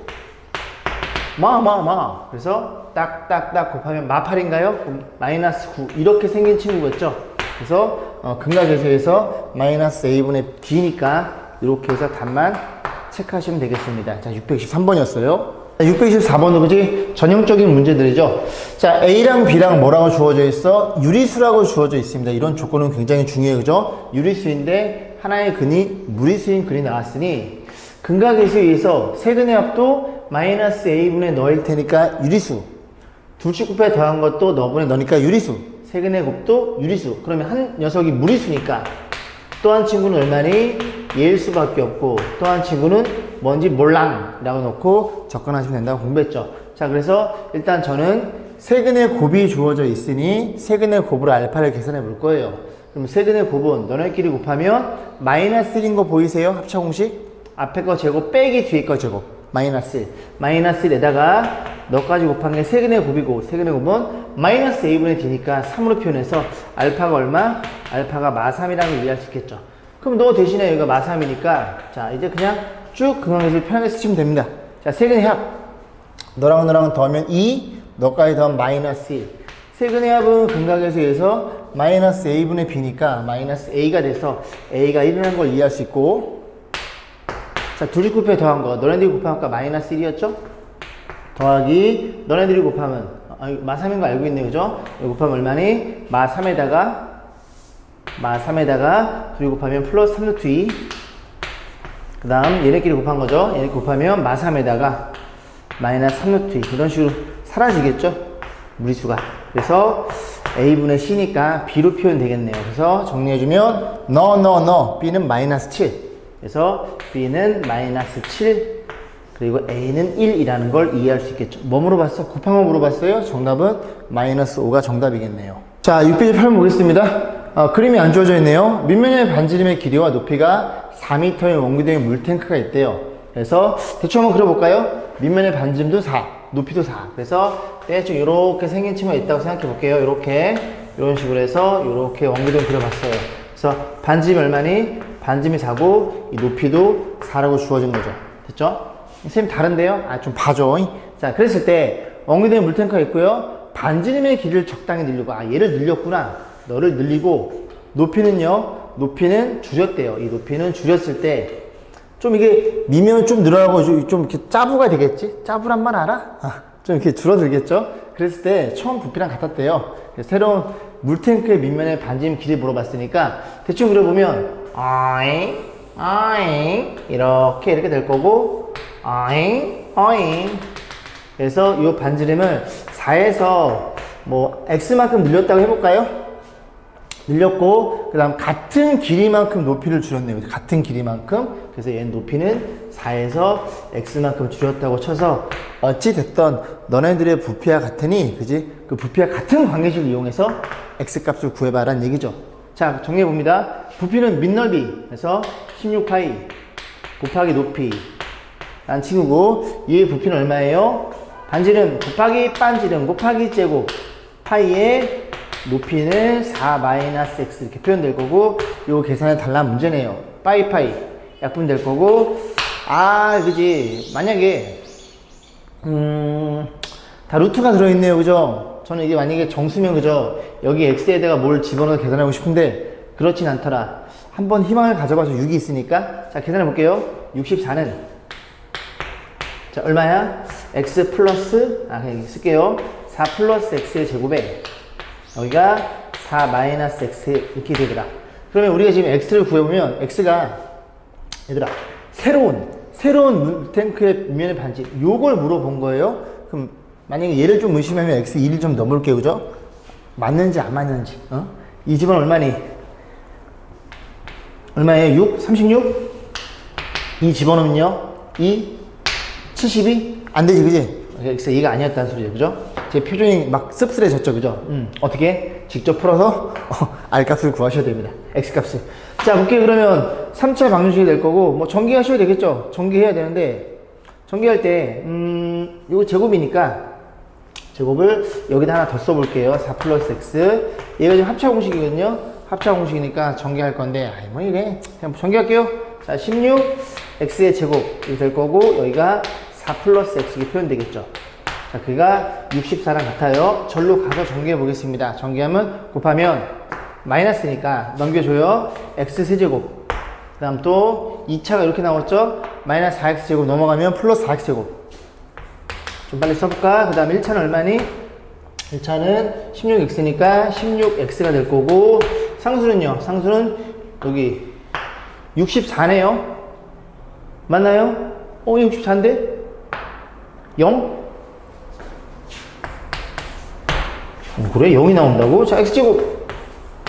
그래서 딱딱딱 곱하면 마8인가요? 그럼 마이너스 9 이렇게 생긴 친구겠죠. 그래서 근각계수에서 마이너스 a분의 d니까 이렇게 해서 답만 체크하시면 되겠습니다. 자, 623번이었어요. 624번은 그지? 전형적인 문제들이죠. 자, A랑 B랑 뭐라고 주어져 있어? 유리수라고 주어져 있습니다. 이런 조건은 굉장히 중요해요. 그죠? 유리수인데 하나의 근이 무리수인 근이 나왔으니 근각계수에 의해서 세근의 합도 마이너스 A분의 너일 테니까 유리수. 둘씩 곱해 더한 것도 너분의 너니까 유리수. 세근의 곱도 유리수. 그러면 한 녀석이 무리수니까 또 한 친구는 얼마니? 얘일 수밖에 없고 또 한 친구는 뭔지 몰랑 라고 놓고 접근하시면 된다고 공부했죠. 자, 그래서 일단 저는 세근의 곱이 주어져 있으니 세근의 곱으로 알파를 계산해 볼 거예요. 그럼 세근의 곱은 너네끼리 곱하면 마이너스 1인 거 보이세요? 합차 공식? 앞에 거 제곱 빼기 뒤에 거 제곱 마이너스 1. 마이너스 1에다가 너까지 곱한 게 세근의 곱이고 세근의 곱은 마이너스 a분의 d니까 3으로 표현해서 알파가 얼마? 알파가 마3이라고 이해할 수 있겠죠. 그럼 너 대신에 여기가 마3이니까 자, 이제 그냥 쭉 근각계수를 편하게 쓰시면 됩니다. 자, 세근의 합 너랑 너랑 더하면 2, 너까지 더하면 마이너스 1. 세근의 합은 근각계수에서 마이너스 a분의 b니까 마이너스 a가 돼서 a가 1이라는 걸 이해할 수 있고, 자, 둘이 곱해 더한 거 너네들이 곱하면 아까 마이너스 1이었죠? 더하기 너네들이 곱하면 마3인 거 알고 있네요. 그죠? 여기 곱하면 얼마니? 마3에다가 둘이 곱하면 플러스 3루트 2. 그 다음 얘네끼리 곱한 거죠. 얘네 곱하면 마3에다가 마이너스 3루트 2. 이런 식으로 사라지겠죠? 무리수가. 그래서 a분의 c니까 b로 표현 되겠네요. 그래서 정리해주면 b는 마이너스 7. 그래서 b는 마이너스 7 그리고 a는 1이라는 걸 이해할 수 있겠죠. 뭐 물어봤어? 곱한 거 물어봤어요? 정답은 마이너스 5가 정답이겠네요. 자, 6페이지 8번 보겠습니다. 그림이 안 주어져 있네요. 밑면의 반지름의 길이와 높이가 4m의 원기둥의 물탱크가 있대요. 그래서 대충 한번 그려볼까요? 밑면의 반지름도 4, 높이도 4. 그래서 대충 이렇게 생긴 친구가 있다고 생각해 볼게요. 이렇게 이런 식으로 해서 이렇게 원기둥을 그려봤어요. 그래서 반지름이 얼마니? 반지름이 4고 이 높이도 4라고 주어진 거죠. 됐죠? 선생님 다른데요? 좀 봐줘. 자, 그랬을 때 원기둥에 물탱크가 있고요. 반지름의 길이를 적당히 늘리고 얘를 늘렸구나. 너를 늘리고 높이는요. 높이는 줄였대요. 이 높이는 줄였을 때 좀 이게 미면 좀 늘어나고 좀 이렇게 짜부가 되겠지? 짜부란 말 알아? 좀 이렇게 줄어들겠죠? 그랬을 때 처음 부피랑 같았대요. 새로운 물탱크의 밑면의 반지름 길이 물어봤으니까 대충 그려보면 이렇게 될 거고 그래서 이 반지름을 4에서 뭐 x만큼 늘렸다고 해볼까요? 늘렸고 그 다음 같은 길이만큼 높이를 줄였네요. 같은 길이만큼. 그래서 얘는 높이는 4에서 x만큼 줄였다고 쳐서 어찌됐던 너네들의 부피와 같으니 그지? 그 부피와 같은 관계식을 이용해서 x값을 구해봐라는 얘기죠. 자, 정리해봅니다. 부피는 밑넓이 그래서 16파이 곱하기 높이 라는 친구고 얘의 부피는 얼마예요? 반지름 곱하기 반지름 곱하기 제곱 파이의 높이는 4 마이너스 x 이렇게 표현될 거고 요 계산에 달라는 문제네요. 파이 약분될 거고 그지? 만약에 다 루트가 들어있네요. 그죠? 저는 이게 만약에 정수면 그죠? 여기 x에다가 뭘 집어넣어서 계산하고 싶은데 그렇진 않더라. 한번 희망을 가져봐서 6이 있으니까 자, 계산해 볼게요. 64는 자, 얼마야? x 플러스 그냥 쓸게요. 4 플러스 x의 제곱에 여기가 4 마이너스 x 이렇게 되더라. 그러면 우리가 지금 x를 구해보면 x가 얘들아 새로운 물탱크의 밑면의 반지 요걸 물어본 거예요. 그럼 만약에 얘를 좀 의심하면 x 1을 좀 넘을게요. 그죠? 맞는지 안 맞는지. 이 집은 얼마예요? 6? 36? 이 집어넣으면요? 2? 72? 안 되지, 그지? x 2가 아니었다는 소리죠. 그죠? 제 표정이 막 씁쓸해졌죠. 그죠? 어떻게? 직접 풀어서 r 값을 구하셔야 됩니다. x 값을. 자, 볼게요. 그러면 3차 방정식이 될 거고, 뭐 전개하셔야 되겠죠? 전개해야 되는데, 전개할 때, 이거 제곱이니까, 제곱을 여기다 하나 더 써볼게요. 4 플러스 x. 얘가 지금 합차 공식이거든요. 합차 공식이니까 전개할 건데, 아이, 뭐 이래. 그냥 전개할게요. 자, 16, x의 제곱. 이렇게 될 거고, 여기가 4 플러스 x 이렇게 표현되겠죠. 자, 그가 64랑 같아요. 절로 가서 전개해 보겠습니다. 전개하면, 곱하면, 마이너스니까 넘겨줘요. x 세제곱. 그 다음 또 2차가 이렇게 나왔죠. 마이너스 4x제곱 넘어가면 플러스 4x제곱. 좀 빨리 써볼까? 그 다음 1차는 얼마니? 1차는 16x니까 16x가 될 거고, 상수는요? 상수는 여기 64네요. 맞나요? 64인데? 0? 그래? 0이 나온다고? 자, x제곱.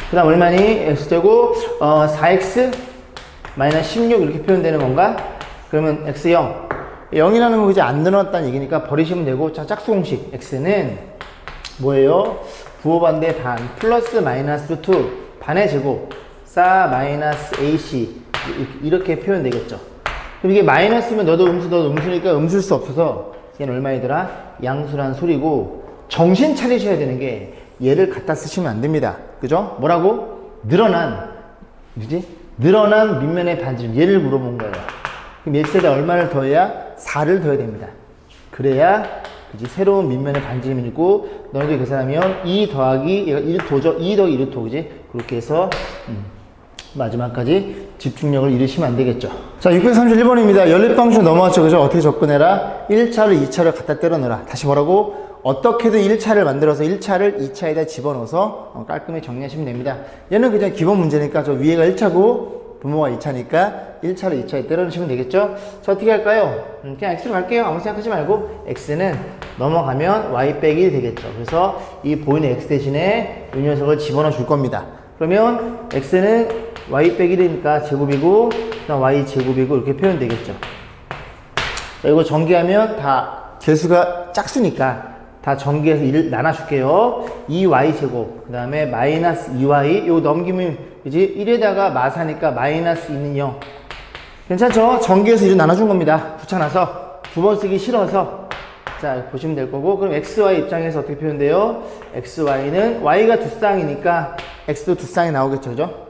그 다음 얼마니? x제곱 4x 마이너스 16 이렇게 표현되는 건가? 그러면 x 0. 0이라는 거 그지 안 늘어났다는 얘기니까 버리시면 되고, 자, 짝수 공식 x는 뭐예요? 부호 반대 반 플러스 마이너스 루트 반의 제곱 싸 마이너스 ac 이렇게 표현되겠죠. 그럼 이게 마이너스면 너도 음수니까 음수일 수 없어서 얘는 얼마이더라? 양수란 소리고, 정신 차리셔야 되는 게 얘를 갖다 쓰시면 안 됩니다. 그죠? 뭐라고? 늘어난 밑면의 반지름 얘를 물어본 거예요. 그럼 x에다 얼마를 더해야? 4를 더해야 됩니다. 그래야 그지 새로운 밑면의 반지름이고, 너희들 계산하면 2 더하기 얘가 1토죠. 2 더하기 1토 그지? 그렇게 해서 마지막까지 집중력을 잃으시면 안 되겠죠. 자, 631번입니다. 연립방식 넘어왔죠. 그죠? 어떻게 접근해라? 1차를 2차를 갖다 때려 넣어라. 다시 뭐라고? 어떻게든 1차를 만들어서 1차를 2차에다 집어넣어서 깔끔히 정리하시면 됩니다. 얘는 그냥 기본 문제니까 저 위에가 1차고 분모가 2차니까 1차를 2차에 때려 넣으시면 되겠죠. 자, 어떻게 할까요? 그냥 x로 갈게요. 아무 생각하지 말고 x는 넘어가면 y 빼기 1 되겠죠. 그래서 이 보이는 x 대신에 이 녀석을 집어넣어 줄 겁니다. 그러면 x는 y 빼기 1이니까 제곱이고, 그다음 y 제곱이고 이렇게 표현되겠죠. 자, 이거 전개하면 다 개수가 짝수니까 다 전개해서 1을 나눠줄게요. 2y제곱, 그 다음에 마이너스 2y, 이거 넘기면, 그지? 1에다가 마사니까 마이너스 2는 0. 괜찮죠? 전개해서 1을 나눠준 겁니다. 귀찮아서. 두 번 쓰기 싫어서. 자, 보시면 될 거고, 그럼 xy 입장에서 어떻게 표현돼요? xy는, y가 두 쌍이니까, x도 두 쌍이 나오겠죠, 그죠?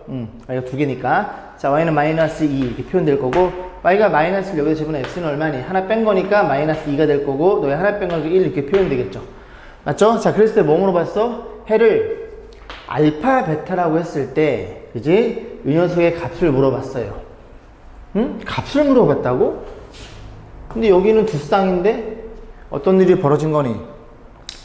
y가 두 개니까. 자, y는 마이너스 2 이렇게 표현될 거고, y가 마이너스를 여기다 집어넣으면 x는 얼마니? 하나 뺀 거니까 마이너스 2가 될 거고, 너희 하나 뺀 거니까 1 이렇게 표현되겠죠. 맞죠? 자, 그랬을 때 뭐 물어봤어? 해를 알파, 베타라고 했을 때, 그지? 이 녀석의 값을 물어봤어요. 응? 값을 물어봤다고? 근데 여기는 두 쌍인데, 어떤 일이 벌어진 거니?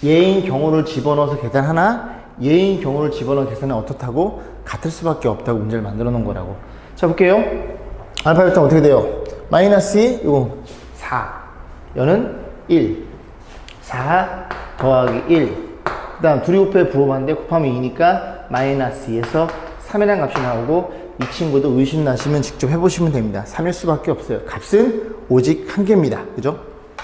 얘인 경우를 집어넣어서 계산하나? 얘인 경우를 집어넣어 계산은 어떻다고? 같을 수밖에 없다고 문제를 만들어 놓은 거라고. 자, 볼게요. 알파 베타 어떻게 돼요? 마이너스 2, 이거 4. 여는 1. 4 더하기 1. 그 다음 둘이 곱해 부호반대 곱하면 2니까 마이너스 2에서 3이라는 값이 나오고, 이 친구도 의심 나시면 직접 해보시면 됩니다. 3일 수밖에 없어요. 값은 오직 한 개입니다. 그죠?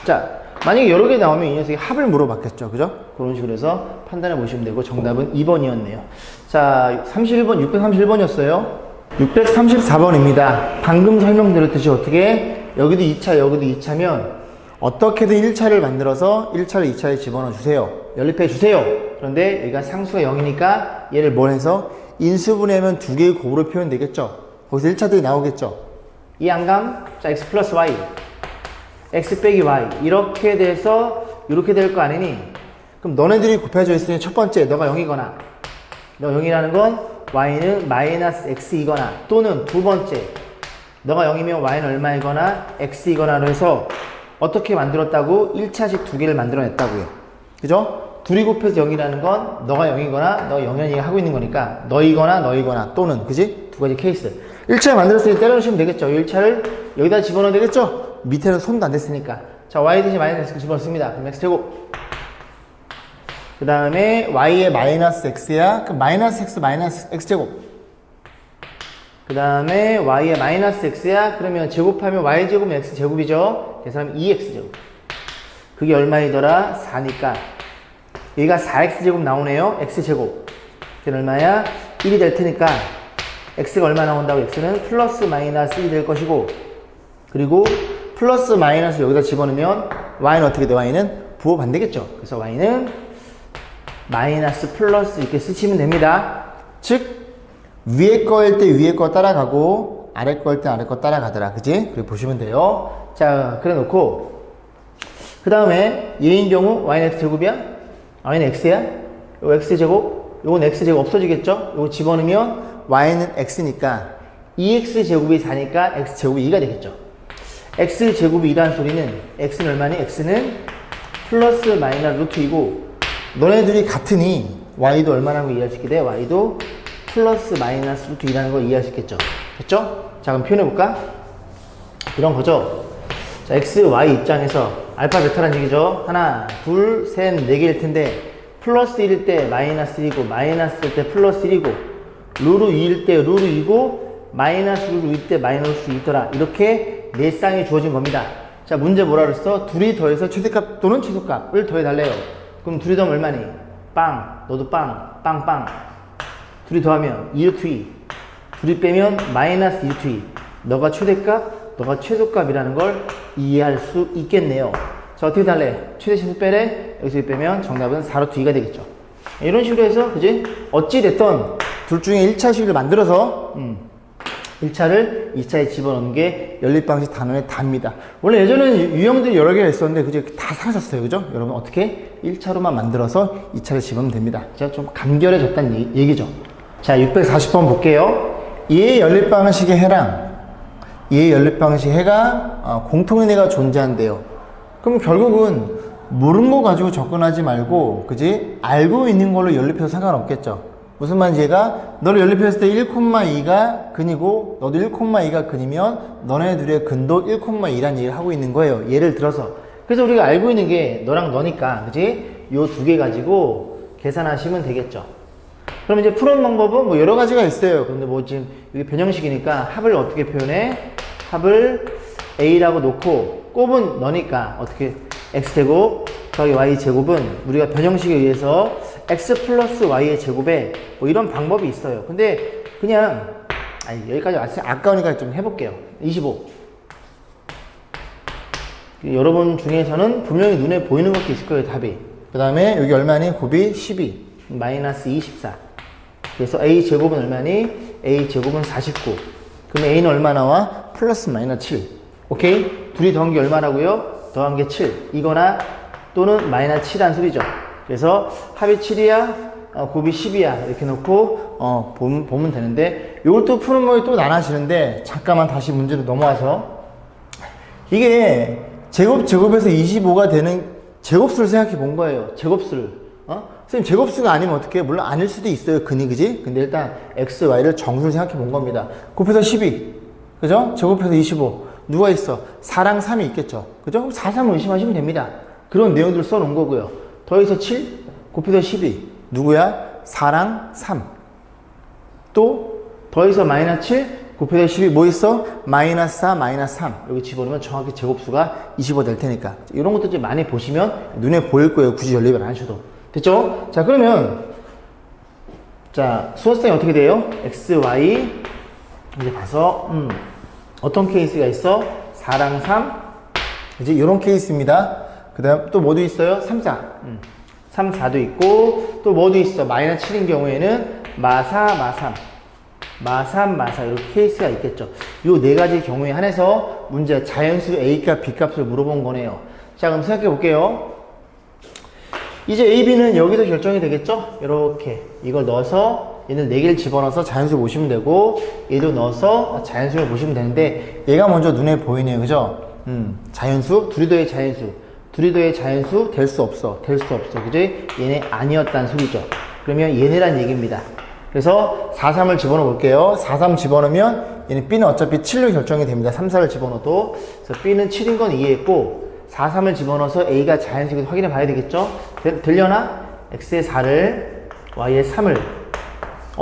자, 만약에 여러 개 나오면 이 녀석이 합을 물어봤겠죠. 그죠? 그런 식으로 해서 판단해 보시면 되고, 정답은 2번이었네요. 자, 31번, 631번이었어요. 634번입니다. 방금 설명드렸듯이 어떻게? 여기도 2차, 여기도 2차면 어떻게든 1차를 만들어서 1차를 2차에 집어넣어 주세요. 연립해 주세요. 그런데 여기가 상수가 0이니까 얘를 뭘 해서 인수분해하면 두 개의 곱으로 표현되겠죠. 거기서 1차들이 나오겠죠. 이 안감? 자, x 플러스 y. x 빼기 y. 이렇게 돼서 이렇게 될 거 아니니? 그럼 너네들이 곱해져 있으니 첫 번째, 너가 0이거나, 너 0이라는 건 y는 마이너스 x이거나, 또는 두 번째, 너가 0이면 y는 얼마이거나 x이거나로 해서 어떻게 만들었다고? 1차식 두 개를 만들어냈다고요. 그죠? 둘이 곱해서 0이라는 건 너가 0이거나 너 영현이가 하고 있는 거니까 너이거나 너이거나 또는, 그지? 두 가지 케이스. 1차 만들었으니 때려넣으시면 되겠죠. 1차를 여기다 집어넣으면 되겠죠. 밑에는 손도 안 댔으니까. 자, y 대신 마이너스 x 집어넣습니다. 그럼 x제곱. 그 다음에 y의 마이너스 x야. 그럼 마이너스 x 마이너스 x제곱. 그 다음에 y의 마이너스 x야. 그러면 제곱하면 y제곱은 x제곱이죠. 그래서 2x제곱. 그게 얼마이더라? 4니까 여기가 4x제곱 나오네요. x제곱. 그게 얼마야? 1이 될 테니까 x가 얼마 나온다고? x는 플러스 마이너스 1이 될 것이고, 그리고 플러스 마이너스 여기다 집어넣으면 y는 어떻게 돼? y는 부호 반대겠죠. 그래서 y는 마이너스 플러스 이렇게 쓰시면 됩니다. 즉 위에 거일 때 위에 거 따라가고 아래 거일 때 아래 거 따라가더라. 그지? 그렇게 보시면 돼요. 자, 그래 놓고 그 다음에 얘인 경우 y는 x제곱이야? y는 x야? 요거 x제곱? 요건 x제곱 없어지겠죠? 요거 집어넣으면 y는 x니까 2x제곱이 4니까 x제곱이 2가 되겠죠. x제곱이 2라는 소리는 x는 얼마니? x는 플러스 마이너스 루트 2고 너네들이 같으니 y도 얼마라는 걸 이해할 수 있게 돼? y도 플러스 마이너스 루트 2라는 걸 이해할 수 있겠죠. 됐죠? 자, 그럼 표현해볼까? 이런 거죠. 자, x, y 입장에서 알파, 베타란 얘기죠. 하나, 둘, 셋, 네 개일 텐데 플러스 1일 때 마이너스 1이고 마이너스일 때 플러스 1이고 루트 2일 때 루트 2고 마이너스 루트 2일 때 마이너스 2더라. 이렇게 네 쌍이 주어진 겁니다. 자, 문제 뭐라 그랬어? 둘이 더해서 최대값 또는 최소값을 더해달래요. 그럼 둘이 더하면 얼마니? 빵. 너도 빵. 빵, 빵. 둘이 더하면 2루트 2. 둘이 빼면 마이너스 2루트 2. 너가 최대값, 너가 최소값이라는 걸 이해할 수 있겠네요. 자, 어떻게 달래? 최대신수 빼래? 여기서 빼면 정답은 4루트 2가 되겠죠. 이런 식으로 해서, 그지? 어찌됐던 둘 중에 1차식을 만들어서 1차를 2차에 집어넣는 게 연립방식 단원의 답입니다. 원래 예전에는 유형들이 여러 개가 있었는데 그제 다 사라졌어요. 그죠? 여러분 어떻게 1차로만 만들어서 2차를 집어넣으면 됩니다. 제가 좀 간결해졌다는 얘기죠. 자, 640번 볼게요. 얘의 연립방식의 해랑 얘의 연립방식의 해가 공통인해가 존재한대요. 그럼 결국은 모르는 거 가지고 접근하지 말고, 그지? 알고 있는 걸로 연립해도 상관없겠죠. 무슨 말인지 얘가 너를 연립했을 때 1,2가 근이고 너도 1,2가 근이면 너네 둘의 근도 1,2란 얘기를 하고 있는 거예요. 예를 들어서. 그래서 우리가 알고 있는 게 너랑 너니까, 그지? 요 두 개 가지고 계산하시면 되겠죠. 그럼 이제 푸는 방법은 뭐 여러 가지가 있어요. 근데 뭐 지금 이게 변형식이니까 합을 어떻게 표현해? 합을 a라고 놓고 곱은 너니까 어떻게 x제곱 더하기 y제곱은 우리가 변형식에 의해서 x 플러스 y의 제곱에 뭐 이런 방법이 있어요. 근데 그냥 여기까지 왔으니 아까우니까 좀 해볼게요. 25. 여러분 중에서는 분명히 눈에 보이는 것도 있을 거예요. 답이. 그 다음에 여기 얼마니? 곱이 12 마이너스 24. 그래서 a제곱은 얼마니? a제곱은 49. 그럼 a는 얼마 나와? 플러스 마이너스 7. 오케이? 둘이 더한 게 얼마라고요? 더한 게 7 이거나 또는 마이너스 7한 소리죠. 그래서 합이 7이야, 곱이 10이야 이렇게 놓고 보면 되는데, 이걸 또 푸는 법이 또 나눠지는데 잠깐만 다시 문제로 넘어와서 이게 제곱에서 25가 되는 제곱수를 생각해 본 거예요. 제곱수를. 선생님 제곱수가 아니면 어떻게 해? 물론 아닐 수도 있어요. 근이, 그지? 근데 일단 x, y를 정수를 생각해 본 겁니다. 곱해서 12, 그죠? 제곱해서 25. 누가 있어? 4랑 3이 있겠죠. 그죠? 그럼 4, 3을 의심하시면 됩니다. 그런 내용들을 써놓은 거고요. 더해서 7, 곱해서 12. 누구야? 4랑 3. 또 더해서 마이너스 7, 곱해서 12. 뭐 있어? 마이너스 4, 마이너스 3. 여기 집어넣으면 정확히 제곱수가 25 될 테니까. 이런 것도 좀 많이 보시면 눈에 보일 거예요. 굳이 연립을 안 하셔도. 됐죠? 자, 그러면 자, 수학상이 어떻게 돼요? x, y 이제 봐서 어떤 케이스가 있어? 4랑 3 이제 이런 케이스입니다. 그 다음 또 뭐도 있어요? 3, 4 3, 4도 있고 또 뭐도 있어? 마이너스 7인 경우에는 마4, 마3 마3, 마4 이렇게 케이스가 있겠죠. 요 네 가지 경우에 한해서 문제 자연수 A값, B값을 물어본 거네요. 자, 그럼 생각해 볼게요. 이제 A, B는 여기서 결정이 되겠죠? 이렇게 이걸 넣어서 얘는 4개를 집어넣어서 자연수를 보시면 되고 얘도 넣어서 자연수를 보시면 되는데 얘가 먼저 눈에 보이네요. 그죠? 자연수, 둘이 더의 자연수 둘이 더의 자연수 될 수 없어. 될 수 없어. 그죠? 얘네 아니었다는 소리죠. 그러면 얘네란 얘기입니다. 그래서 4, 3을 집어넣어 볼게요. 4, 3 집어넣으면 얘는 B는 어차피 7로 결정이 됩니다. 3, 4를 집어넣어도. 그래서 B는 7인 건 이해했고 4, 3을 집어넣어서 A가 자연수익을 확인해 봐야 되겠죠? 되려나? X의 4를 Y의 3을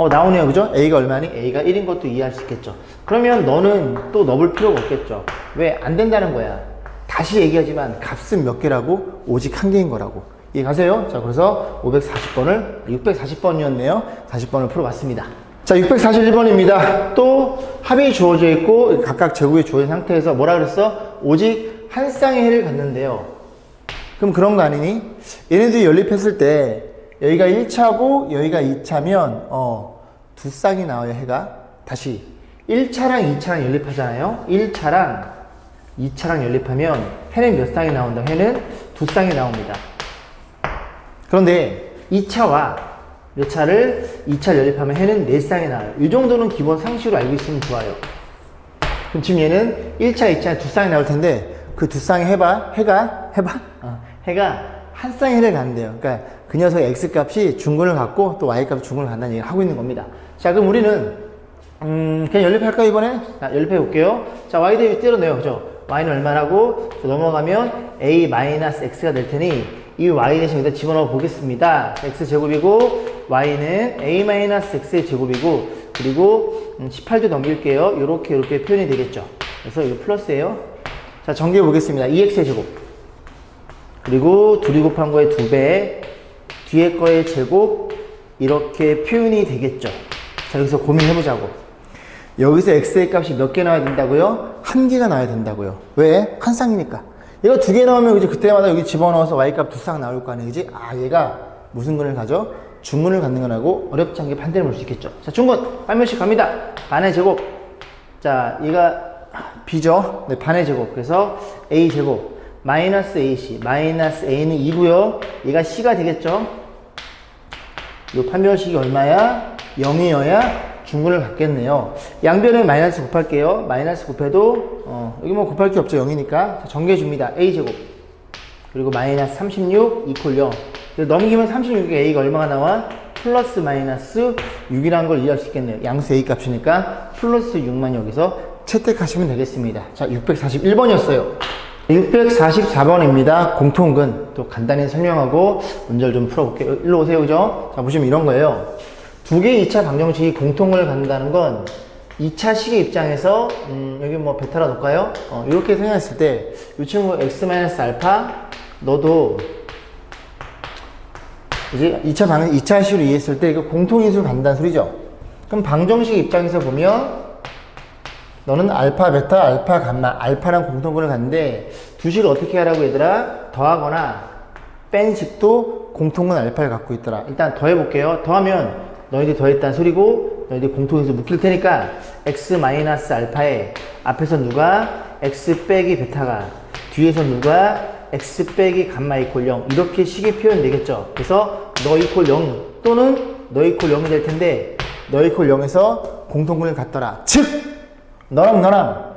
나오네요. 그죠? A가 얼마니? A가 1인 것도 이해할 수 있겠죠. 그러면 너는 또 넣을 필요가 없겠죠. 왜? 안 된다는 거야. 다시 얘기하지만 값은 몇 개라고? 오직 한 개인 거라고. 이해 가세요? 자, 그래서 540번을 640번이었네요. 40번을 풀어봤습니다. 자, 641번입니다. 또 합이 주어져 있고 각각 제곱이 주어진 상태에서 뭐라 그랬어? 오직 한 쌍의 해를 갖는데요. 그럼 그런 거 아니니? 얘네들이 연립했을 때 여기가 1차고 여기가 2차면 두 쌍이 나와요. 해가. 다시 1차랑 2차랑 연립하잖아요. 1차랑 2차랑 연립하면 해는 몇 쌍이 나온다? 해는 두 쌍이 나옵니다. 그런데 2차와 몇 차를 2차 연립하면 해는 4쌍이 나와요. 이 정도는 기본 상식으로 알고 있으면 좋아요. 그럼 지금 얘는 1차, 2차 두 쌍이 나올 텐데 그 두 쌍의 해가 한 쌍의 해를 갖는데요. 그러니까 그 녀석의 x값이 중근을 갖고 또 y값이 중근을 갖는다는 얘기를 하고 있는 겁니다. 자, 그럼 우리는 그냥 연립할까요, 이번에? 자, 연립해 볼게요. 자, y 대비 떼어내요. 그죠? y는 얼마라고? 넘어가면 a-x가 될 테니 이 y 대신 여기다 집어넣어 보겠습니다. x제곱이고 y는 a-x의 제곱이고 그리고 18도 넘길게요. 이렇게 표현이 되겠죠. 그래서 이거 플러스예요. 자, 정리해 보겠습니다. 2x의 제곱 그리고 둘이 곱한 거의 2배 뒤에 거의 제곱 이렇게 표현이 되겠죠. 자, 여기서 고민해보자고. 여기서 x의 값이 몇 개 나와야 된다고요? 한 개가 나와야 된다고요. 왜? 한 쌍이니까. 얘가 두 개 나오면 이제 그때마다 여기 집어넣어서 y값 두 쌍 나올 거 아니에요, 그지? 아, 얘가 무슨 근을 가져? 중근을 갖는 거라고 어렵지 않게 판단해 볼 수 있겠죠. 자, 중근 한 명씩 갑니다. 반의 제곱. 자, 얘가 b죠. 네, 반의 제곱. 그래서 a 제곱 마이너스 ac 마이너스 a는 2고요. 얘가 c가 되겠죠. 이 판별식이 얼마야? 0이어야 중근을 갖겠네요. 양변을 마이너스 곱할게요. 마이너스 곱해도 여기 뭐 곱할 게 없죠. 0이니까. 자, 정리해 줍니다. a제곱 그리고 마이너스 36 이퀄 0. 넘기면 36에 a가 얼마가 나와? 플러스 마이너스 6이라는 걸 이해할 수 있겠네요. 양수 a 값이니까 플러스 6만 여기서 채택하시면 되겠습니다. 자, 641번이었어요. 644번입니다. 공통근 또 간단히 설명하고 문제를 좀 풀어볼게요. 일로 오세요. 그죠? 자, 보시면 이런 거예요. 두 개의 2차 방정식이 공통근을 갖는다는 건 2차 식의 입장에서 여기 뭐 베타라 놓을까요? 이렇게 생각했을 때 이 친구 x-알파 너도 이제 2차 식으로 이해했을 때 이거 공통인수를 갖는다는 소리죠. 그럼 방정식 입장에서 보면 너는 알파, 베타, 알파, 감마, 알파랑 공통근을 갖는데 두 식을 어떻게 하라고 얘들아? 더하거나 뺀 식도 공통근 알파를 갖고 있더라. 일단 더해볼게요. 더하면 너희들이 더했다는 소리고 너희들이 공통인수 묶일 테니까 x-알파에 앞에서 누가 x 빼기 베타가 뒤에서 누가 x 빼기 감마 이퀄 0 이렇게 식이 표현되겠죠. 그래서 너 이퀄 0 또는 너 이퀄 0이 될 텐데 너 이퀄 0에서 공통근을 갖더라. 즉 너랑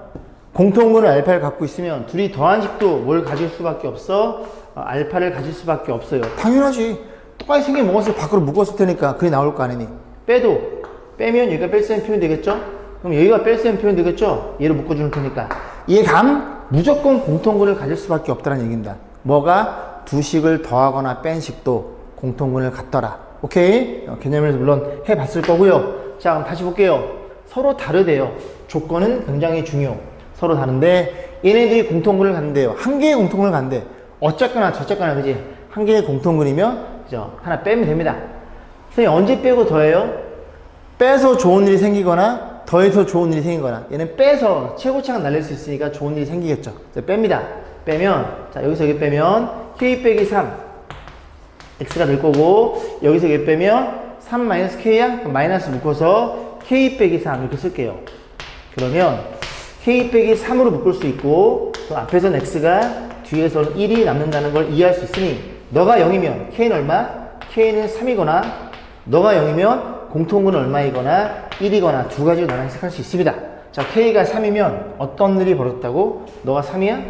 공통근을 알파를 갖고 있으면 둘이 더한 식도 뭘 가질 수밖에 없어? 알파를 가질 수밖에 없어요. 당연하지. 똑같이 생긴 먹었을 때 밖으로 묶었을 테니까 그게 나올 거 아니니. 빼면 여기가 뺄 셈 표현 되겠죠? 그럼 여기가 뺄 셈 표현 되겠죠? 얘를 묶어주는 테니까 얘감 무조건 공통근을 가질 수밖에 없다는 얘기입니다. 뭐가? 두 식을 더하거나 뺀 식도 공통근을 갖더라. 오케이? 개념에서 물론 해봤을 거고요. 자, 그럼 다시 볼게요. 서로 다르대요. 조건은 굉장히 중요. 서로 다른데 얘네들이 공통근을 갖는데요. 한 개의 공통근을 갖는데 어쨌거나 저쨌거나 그지? 한 개의 공통근이면 그죠? 하나 빼면 됩니다. 선생님 언제 빼고 더해요? 빼서 좋은 일이 생기거나 더해서 좋은 일이 생기거나 얘는 빼서 최고차가 날릴 수 있으니까 좋은 일이 생기겠죠. 뺍니다. 빼면 자 여기서 여기 빼면 k 빼기 3 x가 될 거고 여기서 여기 빼면 3 마이너스 k야? 그럼 마이너스 묶어서 k 빼기 3 이렇게 쓸게요. 그러면 k 빼기 3으로 묶을 수 있고 그 앞에서는 x가 뒤에서는 1이 남는다는 걸 이해할 수 있으니 너가 0이면 k는 얼마? k는 3이거나 너가 0이면 공통근은 얼마이거나 1이거나 두 가지로 나눠 해석할 수 있습니다. 자, k가 3이면 어떤 일이 벌어졌다고? 너가 3이야?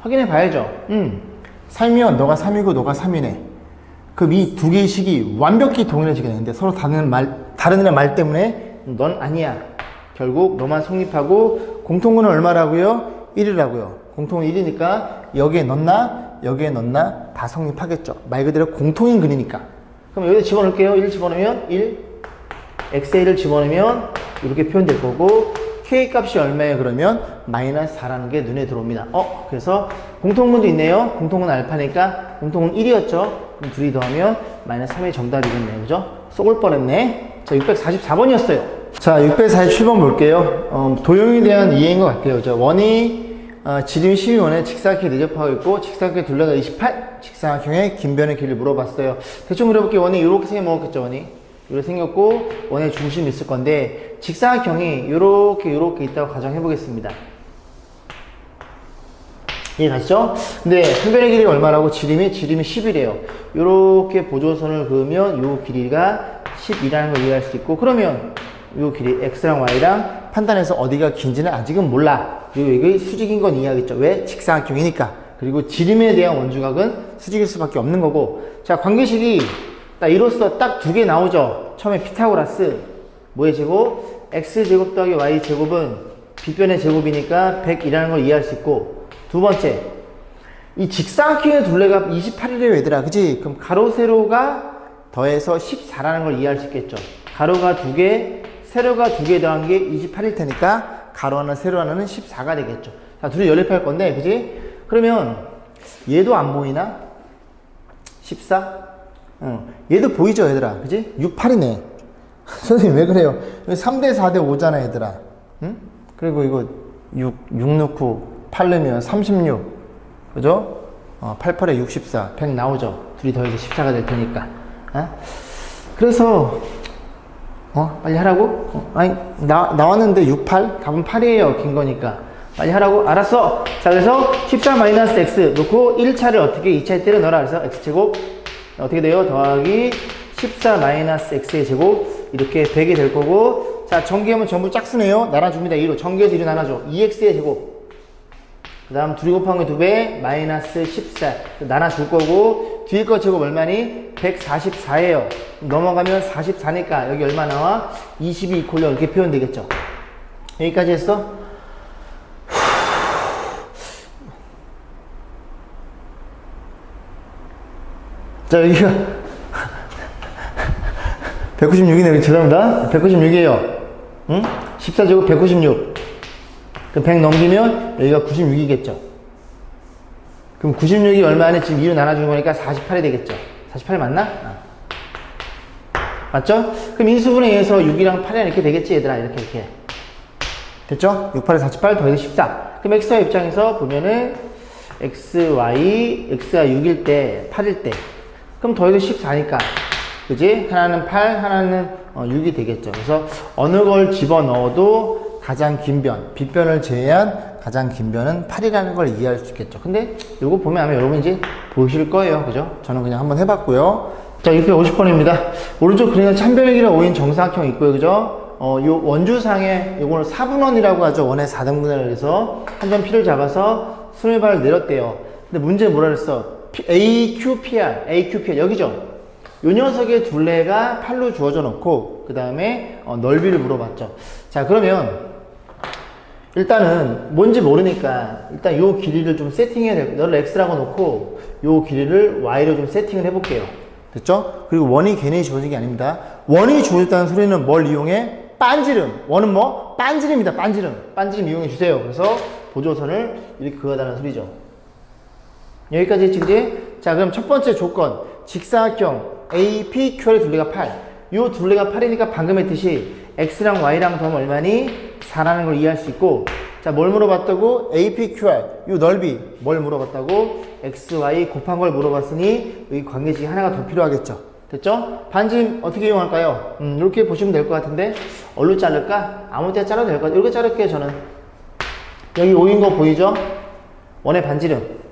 확인해 봐야죠. 3이면 너가 3이고 너가 3이네. 그럼 이 두 개의 식이 완벽히 동일해지게 되는데 서로 다른 다른 애랑 말 때문에 넌 아니야. 결국 너만 성립하고 공통분은 얼마라고요? 1이라고요. 공통은 1이니까 여기에 넣나 여기에 넣나 다 성립하겠죠. 말 그대로 공통인 근이니까. 그럼 여기다 집어넣을게요. 1 집어넣으면 1, xa를 집어넣으면 이렇게 표현될 거고 k 값이 얼마예요? 그러면 마이너스 4라는 게 눈에 들어옵니다. 그래서 공통분도 있네요. 공통분 알파니까 공통분 1이었죠. 그럼 둘이 더하면 마이너스 3이 정답이겠네요. 그죠? 쏙을 뻔했네. 자, 644번이었어요. 자, 647번 볼게요. 도형에 대한 이해인 것 같아요. 저 원이 지름 12원에 직사각형에 내접하고 있고 직사각형의 둘레가 28, 직사각형의 긴 변의 길이를 물어봤어요. 대충 물어볼게요. 원이 이렇게 생겨먹었겠죠, 원이. 이렇게 생겼고 원의 중심이 있을 건데 직사각형이 이렇게 있다고 가정해 보겠습니다. 이해 가시죠? 근데 한 변의 길이가 얼마라고? 지름이 10이래요. 이렇게 보조선을 그으면 이 길이가 10이라는 걸 이해할 수 있고 그러면 이 길이 x랑 y랑 판단해서 어디가 긴지는 아직은 몰라. 그리고 이게 수직인 건 이해하겠죠. 왜? 직사각형이니까. 그리고 지름에 대한 원주각은 수직일 수밖에 없는 거고. 자, 관계식이 딱 이로써 딱 두 개 나오죠. 처음에 피타고라스 뭐의 제곱? x제곱 더하기 y제곱은 빗변의 제곱이니까 100이라는 걸 이해할 수 있고 두 번째 이 직사각형의 둘레가 28이래요 얘들아. 그치? 그럼 가로 세로가 더해서 14라는 걸 이해할 수 있겠죠. 가로가 2개 세로가 2개 더한 게 28일 테니까 가로 하나 세로 하나는 14가 되겠죠. 자, 둘이 연립할 건데 그치? 그러면 얘도 안 보이나? 14? 얘도 보이죠 얘들아. 그지? 6, 8이네. 선생님 왜 그래요? 3대 4대 5잖아 얘들아. 응? 그리고 이거 6 넣고 8 넣으면 36. 그죠? 8, 8에 64. 100 나오죠? 둘이 더해서 14가 될 테니까. 그래서 빨리 하라고? 아니 나왔는데 6, 8? 답은 8이에요. 긴 거니까. 빨리 하라고? 알았어. 자, 그래서 14-x 놓고 1차를 어떻게 2차에 때려 넣어라. 그래서 x제곱 어떻게 돼요? 더하기 14-x의 제곱 이렇게 100이 될 거고 자, 전개하면 전부 짝수네요. 나눠줍니다. 2로 전개해서 2로 나눠줘. 2x의 제곱 그 다음 2 곱한 게 2배 마이너스 14 나눠줄 거고 뒤에 거 제곱 얼마니? 144예요. 넘어가면 44니까 여기 얼마 나와? 22 이퀄 이렇게 표현되겠죠. 여기까지 했어? 자, 여기가 196이네. 죄송합니다. 196이에요. 응? 14제곱 196. 그럼 100 넘기면 여기가 96이겠죠. 그럼 96이 얼마니? 지금 2로 나눠주는 거니까 48이 되겠죠. 48 맞나? 맞죠? 그럼 인수분해에 의해서 6이랑 8이랑 이렇게 되겠지 얘들아. 이렇게 됐죠? 6, 8에 48 더해서 14. 그럼 xy 입장에서 보면은 x가 6일 때 8일 때 그럼 더해도 14니까 그지? 하나는 8 하나는 6이 되겠죠. 그래서 어느 걸 집어넣어도 가장 긴 변, 빗변을 제외한 가장 긴 변은 8이라는 걸 이해할 수 있겠죠. 근데 이거 보면 아마 여러분 이제 보실 거예요. 그죠? 저는 그냥 한번 해봤고요. 자, 650번입니다. 오른쪽 그림은 참변의 길이가 5인 정사각형이 있고요. 그죠? 요 원주상에 요걸 4분원이라고 하죠. 원의 4등분을 해서 한 점 P를 잡아서 스물발을 내렸대요. 근데 문제 뭐라 그랬어? AQPR 여기죠? 요 녀석의 둘레가 8로 주어져 놓고 그 다음에 넓이를 물어봤죠. 자, 그러면 일단은 뭔지 모르니까 일단 요 길이를 좀 세팅해야 될 거예요. 너를 X라고 놓고 요 길이를 Y로 좀 세팅을 해볼게요. 됐죠? 그리고 원이 괜히 주어진 게 아닙니다. 원이 주어졌다는 소리는 뭘 이용해? 빤지름. 원은 뭐? 빤지름입니다. 빤지름 이용해 주세요. 그래서 보조선을 이렇게 그어달라는 소리죠. 여기까지 했지, 그지? 자, 그럼 첫 번째 조건. 직사각형 APQR의 둘레가 8. 요 둘레가 8이니까 방금 했듯이 X랑 Y랑 더하면 얼마니? 4라는 걸 이해할 수 있고 자, 뭘 물어봤다고? APQR. 요 넓이. 뭘 물어봤다고? X, Y 곱한 걸 물어봤으니 여기 관계식이 하나가 더 필요하겠죠. 됐죠? 반지름 어떻게 이용할까요? 이렇게 보시면 될 것 같은데 어디로 자를까? 아무 때나 잘라도 될 것 같아요. 이렇게 자를게요, 저는. 여기 5인 거 보이죠? 원의 반지름.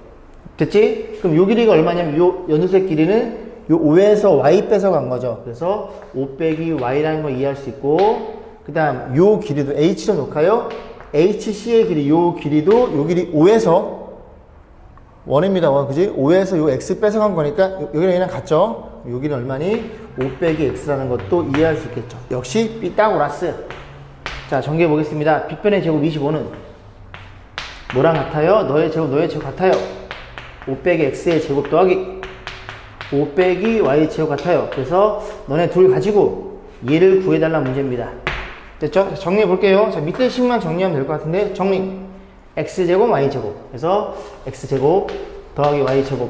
됐지? 그럼 요 길이가 얼마냐면 요 연두색 길이는 요 5에서 y 뺏어간 거죠. 그래서 5 빼기 y라는 걸 이해할 수 있고 그 다음 요 길이도 h로 놓을까요? HC의 길이 요 길이도 요 길이 5에서 원입니다. 원, 그지? 5에서 요 x 뺏어간 거니까 여기랑 얘랑 같죠? 여기는 얼마니? 5 빼기 x라는 것도 이해할 수 있겠죠. 역시 피타고라스. 자, 정리해 보겠습니다. 빗변의 제곱 25는 뭐랑 같아요? 너의 제곱 같아요. 5 빼기 x의 제곱 더하기 5 빼기 y 제곱 같아요. 그래서 너네 둘 가지고 얘를 구해달라는 문제입니다. 됐죠? 정리해 볼게요. 자, 밑에 식만 정리하면 될 것 같은데 정리. x제곱 y제곱. 그래서 x제곱 더하기 y제곱.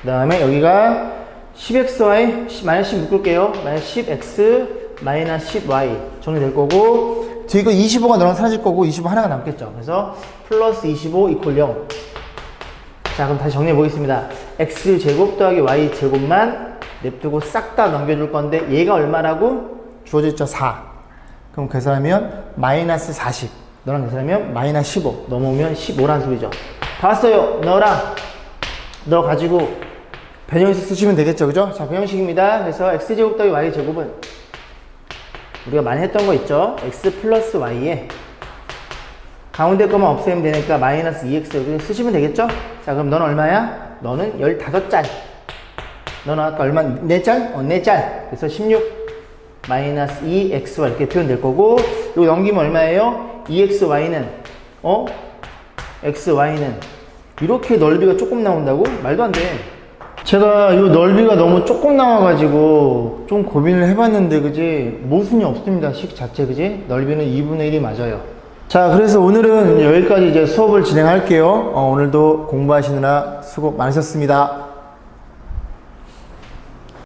그 다음에 여기가 10xy 마이너스 10 묶을게요. 마이너스 10x 마이너스 10y 정리될 거고, 뒤에 거 25가 너랑 사라질 거고 25 하나가 남겠죠. 그래서 플러스 25 이퀄 0. 자, 그럼 다시 정리해 보겠습니다. x제곱 더하기 y제곱만 냅두고 싹 다 넘겨줄 건데 얘가 얼마라고? 주어져 있죠. 4. 그럼 계산하면 마이너스 40. 너랑 계산하면 마이너스 15. 넘어오면 15란 소리죠. 다 왔어요. 너 가지고 변형식 쓰시면 되겠죠. 그죠? 자, 변형식입니다. 그래서 x제곱 더하기 y제곱은 우리가 많이 했던 거 있죠. x 플러스 y에 가운데 것만 없애면 되니까 마이너스 2x 여기 쓰시면 되겠죠? 자, 그럼 너는 얼마야? 너는 15짤. 너는 아까 얼마? 4짤? 4짤. 그래서 16 마이너스 2xy 이렇게 표현될 거고, 이거 넘기면 얼마예요? 2xy는 xy는 이렇게 넓이가 조금 나온다고? 말도 안 돼. 제가 이 넓이가 너무 조금 나와가지고 좀 고민을 해봤는데, 그지? 모순이 없습니다. 식 자체, 그지? 넓이는 2분의 1이 맞아요. 자, 그래서 오늘은 여기까지 이제 수업을 진행할게요. 오늘도 공부하시느라 수고 많으셨습니다.